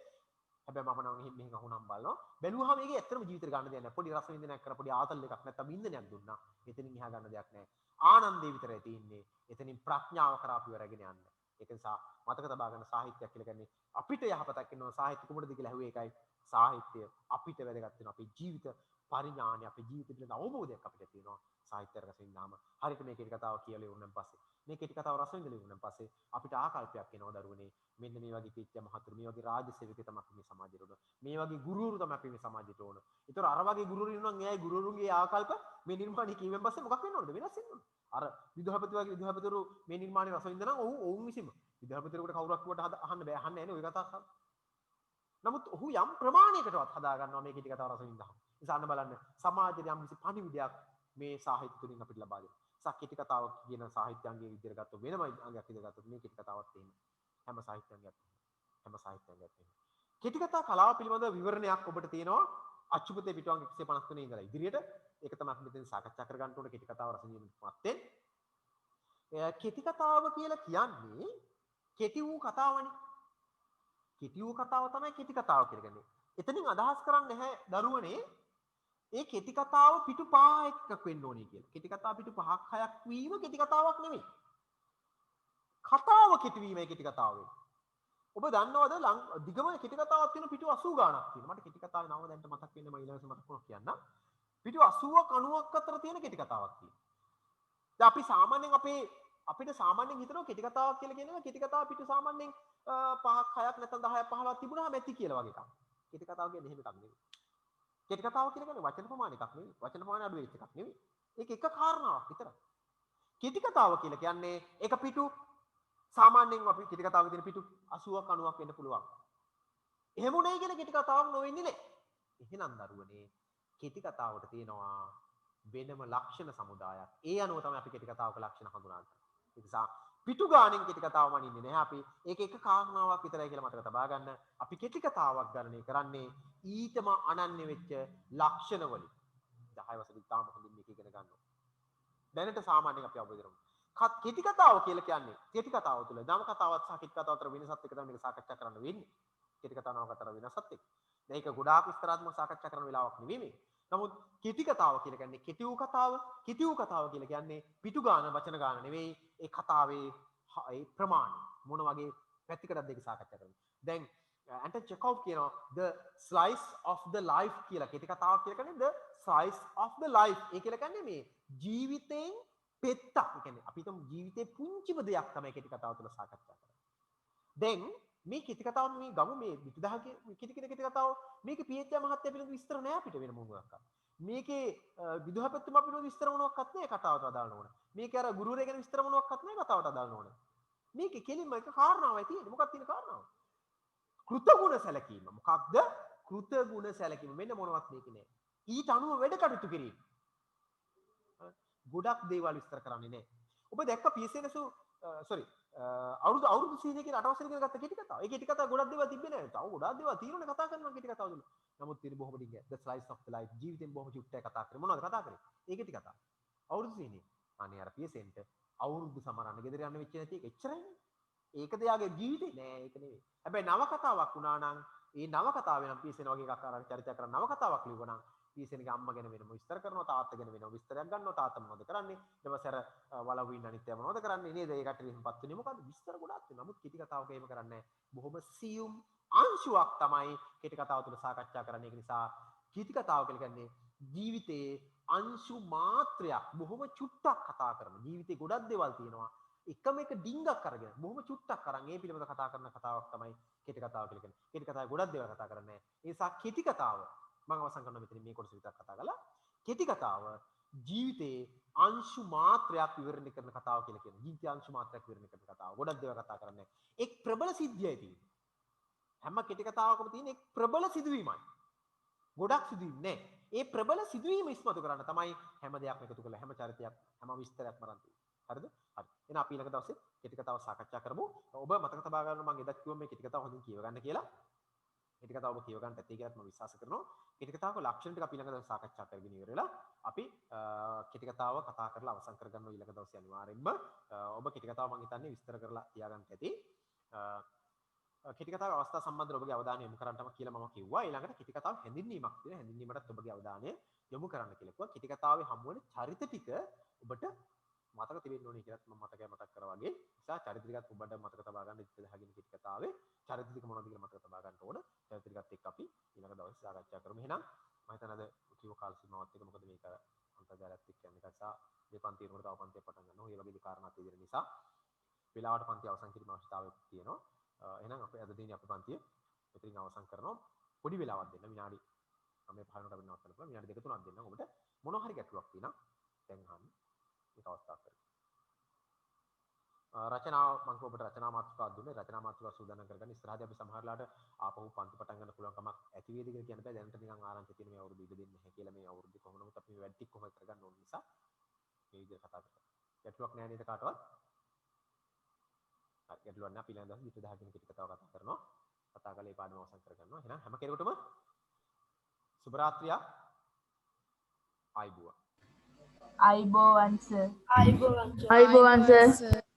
හැබැයි මම නම් මෙහෙන් අහුනම් බලනවා. බැලුවාම මේකේ ඇත්තටම ජීවිතේට ගන්න දෙයක් නැහැ. පොඩි රස විඳිනයක් කර පොඩි ආතල් එකක් නැත්තම් ඉන්ධනයක් දුන්නා. එතනින් එහා ගන්න දෙයක් නැහැ. ආනන්දේ විතරයි තියෙන්නේ. එතනින් ප්‍රඥාව කරා අපිව රැගෙන යන්න. ඒක නිසා මතක තබා ගන්න සාහිත්‍යයක් කියලා කියන්නේ අපිට යහපතක් වෙනවා. සාහිත්‍ය කුමටද කියලා ඇහුවේ ඒකයි. සාහිත්‍ය අපිට වැදගත් වෙනවා. අපේ ජීවිත පරිඥාණය අපේ ජීවිත පිළිබඳ අවබෝධයක් අපිට තියෙනවා. සාහිත්‍ය රස විඳාම හරියට මේ කෙටි කතාව කියලා ඉවරනම් පස්සේ මේ කෙටි කතාව රස විඳලා ඉවරනම් පස්සේ අපිට ආකල්පයක් එනවා දරුවනේ. මෙන්න මේ වගේ පිටිය මහතුරු මේ වගේ රාජ්‍ය සේවකයෙක් තමයි අපි මේ සමාජයට ඕන. මේ වගේ ගුරුවරු තමයි අපි මේ සමාජයට ඕන. ඒතර අර වගේ ගුරුවරු ඉන්නවා නම් එයායි ගුරුවරුන්ගේ ආකල්ප මේ නිර්මාණය කීවෙන් පස්සේ මොකක් වෙන්න ඕනද? වෙනස් වෙන්න ඕන. අර විදුහල්පති වගේ විදුහල්පතිවරු මේ නිර්මාණය රස විඳිනා නම් ඔවුන් විසින්ම විදුහල්පතිවරුන්ට කවුරක් කිව්වට අහන්න බෑ. අහන්නේ නැහැ නේ ওই කතාව. නමුත් ඔහු යම් ප්‍රමාණයකටවත් හදා ගන්නවා මේ කෙටි කතාව රස විඳහම. ඉතින් බලන්න සමාජයේ යම් කිසි පණිවිඩයක් මේ සාහිත්‍ය තුලින් අපිට ලබා දෙනවා. කෙටි කතාව කියන සාහිත්‍යාංගයේ විදිහට ගත්තොත් වෙනම අංගයක් විදිහට ගත්තොත් මේ කෙටි කතාවත් එහෙම. හැම සාහිත්‍යාංගයක් එහෙම. කෙටි කතා කලාව පිළිබඳ විවරණයක් ඔබට තියෙනවා අච්චුපතේ පිටුවංග 153 ඉඳලා ඉදිරියට. ඒක තමයි අපි මෙතන සාකච්ඡා කර ගන්න ඕන කෙටි කතාව රස විඳීමෙන් මත්තෙන්. කෙටි කතාව කියලා කියන්නේ කෙටි වූ කතාවනේ. කෙටි වූ කතාව තමයි කෙටි කතාව කියලා කියන්නේ. එතනින් අදහස් කරන්නේ නැහැ දරුවනේ ඒ කෙටි කතාව පිටු 5 එකක් වෙන්න ඕනේ කියලා. කෙටි කතාව පිටු 5ක් 6ක් වීම කෙටි කතාවක් නෙමෙයි. කතාව කෙටි වීමයි කෙටි කතාව වෙන්නේ. ඔබ දන්නවද දිගම කෙටි කතාවක් තියෙන පිටු 80 ගාණක් තියෙනවා. මට කෙටි කතාවේ නම දැන්ට මතක් වෙන්නේ මම ඊළඟට මතක් කරනවා කියන්න. පිටු 80ක් 90ක් අතර තියෙන කෙටි කතාවක් තියෙනවා. දැන් අපි සාමාන්‍යයෙන් අපිට සාමාන්‍යයෙන් හිතනවා කෙටි කතාවක් කියලා කියනවා කෙටි කතාව පිටු සාමාන්‍යයෙන් 5ක් 6ක් නැත්නම් 10ක් 15ක් තිබුණාම ඇති කියලා වගේ එකක්. කෙටි කතාව කියන්නේ එහෙම එකක් නෙවෙයි. කෙටි කතාව කියලා කියන්නේ වචන ප්‍රමාණ එකක් නෙවෙයි. වචන ප්‍රමාණය අඩු වෙච්ච එකක් නෙවෙයි. ඒක එක කාරණාවක් විතරයි. කෙටි කතාව කියලා කියන්නේ ඒක පිටු සාමාන්‍යයෙන් අපි කෙටි කතාවක තියෙන පිටු 80ක් 90ක් වෙන්න පුළුවන්. එහෙම උනේ කියන කෙටි කතාවක් නොවෙන්නේ නේ. එහෙනම් දරුවනේ කෙටි කතාවට තියෙනවා වෙනම ලක්ෂණ සමුදායක්. ඒ අනුව තමයි අපි කෙටි කතාවක ලක්ෂණ හඳුනාගන්නේ. ඒ නිසා පිටු ගානෙන් කෙටි කතාව මනින්නේ නැහැ අපි. ඒක එක කාරණාවක් විතරයි කියලා මතක තබා ගන්න. අපි කෙටි කතාවක් ගණනය කරන්නේ ඊටම අනන්‍ය වෙච්ච ලක්ෂණ වලින්. 10 වසරේ තාම හොඳින් මේක ඉගෙන ගන්නවා. දැනට සාමාන්‍යයෙන් අපි අවබෝධ කරමු. කෙටි කතාව කියලා කියන්නේ කෙටි කතාව තුළ නව කතාවත් සහ කෙටි කතාව අතර වෙනසත් එක තමයි මේක සාකච්ඡා කරන්න වෙන්නේ. කෙටි කතාව නව කතාව වෙනසත් එක්ක. මේක ගොඩාක් විස්තරාත්මක සාකච්ඡා කරන වෙලාවක් නෙවෙයි මේ. නමුත් කෙටි කතාව කියලා කියන්නේ කෙටි වූ කතාව කියලා කියන්නේ පිටු ගාන වචන ගාන නෙවෙයි. ඒ කතාවේ ඒ ප්‍රමාණය මොන වගේ පැතිකඩක්ද ඒක සාකච්ඡා කරමු. දැන් ඇන්ටන් චෙකෝව් කියනවා the slice of the life කියලා. කෙටි කතාවක් කියලා කියන්නේ the slice of the life. ඒ කියලා කියන්නේ මේ ජීවිතයෙන් පෙත්තක්. ඒ කියන්නේ අපි හිතමු ජීවිතේ පුංචිම දෙයක් තමයි කෙටි කතාව තුළ සාකච්ඡා කරන්නේ. දැන් මේ කෙටි කතාව මේ ගමු මේ 2000 කෙටි කතාව මේකේ PHM මහත්තයා පිළිබඳ විස්තර නෑ අපිට වෙන මොනවාක්වත්. මේකේ විදුහල්පතිතුමා පිළිබඳ විස්තර මොනවාක්වත් නෑ කතාවට අදාළ නොවන. මේකේ අර ගුරුවරයා ගැන විස්තර මොනවාක්වත් නෑ කතාවට අදාළ නොවන. මේකේ කෙලින්ම එක කාරණාවයි තියෙන්නේ. මොකක්ද තියෙන කාරණාව? කෘතගුණ සැලකීම. මොකක්ද? කෘතගුණ සැලකීම. මෙන්න මොනවත් මේකේ නෑ. ඊට අනුව වැඩ කටයුතු කිරීම. ගොඩක් දේවල් විස්තර කරන්නේ නෑ. ඔබ දැක්ක PSNSු අවුරුදු 100 කියන 8 වසරේ ඉගෙන ගත්ත කෙටි කතාව. ඒ කෙටි කතාව ගොඩක් දේවල් තිබ්බේ නෑ. තව ගොඩක් දේවල් තියෙනවනේ කතා කරනවා කෙටි කතාව තුල. නමුත් තියෙන බොහොම ඩිංග the slice of the life ජීවිතෙන් බොහොම චුට්ටයි කතා කරේ. මොනවද කතා කරේ? ඒ කෙටි කතාව. අවුරුදු 100 අනේ අර PSNට අවුරුදු සමරන්න ගෙදර යන්න වෙච්ච නැති එක එච්චරයිනේ. ඒකද යාගේ ජීවිතේ නෑ ඒක නෙවෙයි. හැබැයි නව කතාවක් වුණා නම් ඒ නව කතාවේ නම් PSN වගේ එකක් අර චරිතයක් කරන නව කතාවක් ලියුවා නම් PSN ගේ අම්මා ගැන වෙනම විස්තර කරනවා තාත්තා ගැන වෙනම විස්තරයක් ගන්නවා තාත්තා මොනවද කරන්නේ ඊට පස්සේ අර වලව්ව ඉන්න අනිත්‍ය මොනවද කරන්නේ නේද ඒ කට්ටියන්පත් වෙන්නේ මොකද්ද විස්තර ගොඩක් තියෙනවා. නමුත් කෙටි කතාවක එහෙම කරන්නේ නැහැ. බොහොම සියුම් අංශුවක් තමයි කෙටි කතාව තුළ සාකච්ඡා කරන්නේ. ඒක නිසා කෙටි කතාව කියලා කියන්නේ ජීවිතයේ අංශු මාත්‍රයක් බොහොම චුට්ටක් කතා කරන. ජීවිතේ ගොඩක් දේවල් තියෙනවා. එකම එක ඩිංගක් අරගෙන බොහොම චුට්ටක් අරන් ඒ පිළිබඳව කතා කරන කතාවක් තමයි කෙටි කතාව කියලා කියන්නේ. කෙටි කතාවේ ගොඩක් දේවල් කතා කරන්නේ නැහැ. ඒ නිසා කෙටි කතාව මම අවසන් කරනවා මෙතන මේ කොටස විතරක් කතා කරලා. කෙටි කතාව ජීවිතේ අංශු මාත්‍රයක් විවරණය කරන කතාව කියලා කියනවා. ජීවිතය අංශු මාත්‍රයක් විවරණය කරන කතාව. ගොඩක් දේවල් කතා කරන්නේ නැහැ. එක් ප්‍රබල සිද්ධියයි තියෙන්නේ. හැම කෙටි කතාවකම තියෙන එක් ප්‍රබල සිදුවීමයි. ගොඩක් සිදුවීම් නෑ. ඒ ප්‍රබල සිදුවීම ඉස්මතු කරන්න තමයි හැම දෙයක්ම එකතු කරලා හැම චරිතයක් හැම විස්තරයක්ම අරන් තියෙන්නේ. හරිද? හරි. එහෙනම් අපි ඊළඟ දවසේ කෙටි කතාව සාකච්ඡා කරමු. ඔබ මතක තබා ගන්න මම එදත් කිව්වා මේ කෙටි කතාව හොඳින් කියව ගන්න කියලා. කෙටි කතාව ඔබ කියව ගන්න ඇති කියලාත් මම විශ්වාස කරනවා. කෙටි කතාවක ලක්ෂණ ටික අපි ඊළඟ දවසේ සාකච්ඡා කරගෙන ඉවර වෙලා අපි කෙටි කතාව කතා කරලා අවසන් කරගන්නවා ඊළඟ දවසේ අනිවාර්යෙන්ම. ඔබ කෙටි කතාව මම හිතන්නේ විස්තර කරලා තියාගන්න ඇති. කෙටි කතාවේ අවස්ථා සම්බන්ධව ඔබගේ අවධානය යොමු කරන්නම කියලා මම කිව්වා. ඊළඟට කෙටි කතාව හැඳින්වීමක් තියෙනවා. හැඳින්වීමටත් ඔබගේ අවධානය යොමු කරන්න කියලා කිව්වා. කෙටි කතාවේ හමු වෙන චරිත ටික ඔබට මතක තිබෙන්න ඕනේ කියලාත් මම මතක කරා වගේ. නිසා චරිත ටිකත් ඔබට මතක තබා ගන්න ඉතින් දහගෙන කෙටි කතාවේ චරිත ටික මොනවද කියලා මතක තබා ගන්න ඕන. චරිත ටිකත් එක්ක අපි ඊළඟ දවසේ සාකච්ඡා කරමු. එහෙනම් මම හිතන්නේ අද කිව්ව කාල සීමාවත් එක්ක මොකද මේක අන්තර්ජාලයත් එක්ක යන එක නිසා මේ පන්ති වෙනකොට තව පන්තියක් පටන් ගන්නවා. ඒ වගේ කාරණාත් තියෙන නිසා වෙලාවට පන්ති අවසන් කිරීම අවශ්‍යතාවයක් තියෙනවා. එහෙනම් අපි අද දිනේ අපේ පන්තිය මෙතනින් අවසන් කරනවා. පොඩි වෙලාවක් දෙන්න විනාඩි 9-5කට අපි නවත්තන්න පුළුවන්. විනාඩි 2-3ක් දෙන්න. ඔබට මොනවා හරි ගැටලුවක් තියෙනවා දැන් අහන්න. මේක අවස්ථාවක් කරගන්න. රචනාව මම ඔබට රචනා මාතෘකාවක් දුන්නේ. රචනා මාතෘකාව සූදානම් කරගන්න. ඉස්සරහදී අපි සමහරලාට ආපහු පන්ති පටන් ගන්න පුළුවන් කමක් ඇති වේද කියලා කියන්න බෑ. දැනට නිකන් ආරංචි තියෙන මේ අවුරුදු ඉඳ දෙන්නේ නැහැ කියලා මේ අවුරුද්ද කොහොම නමුත් අපි මේ වැඩ ටික කොහොමද කරගන්න ඕන නිසා මේ විදිහට කතා කරනවා. ගැටලුවක් නැහැ නේද කාටවත්? හරි ගැටලුවක් නැහැ. අපි ඊළඟ දවසේ 2010 කියන කෙටි කතාව කතා කරනවා. කතා කරලා ඒ පාඩම අවසන් කරගන්නවා. එහෙනම් හැම කෙනෙකුටම සුබ රාත්‍රියක්. ආයිබෝවන්. අයිබෝවන් සර්. අයිබෝවන් අයිබෝවන් සර්.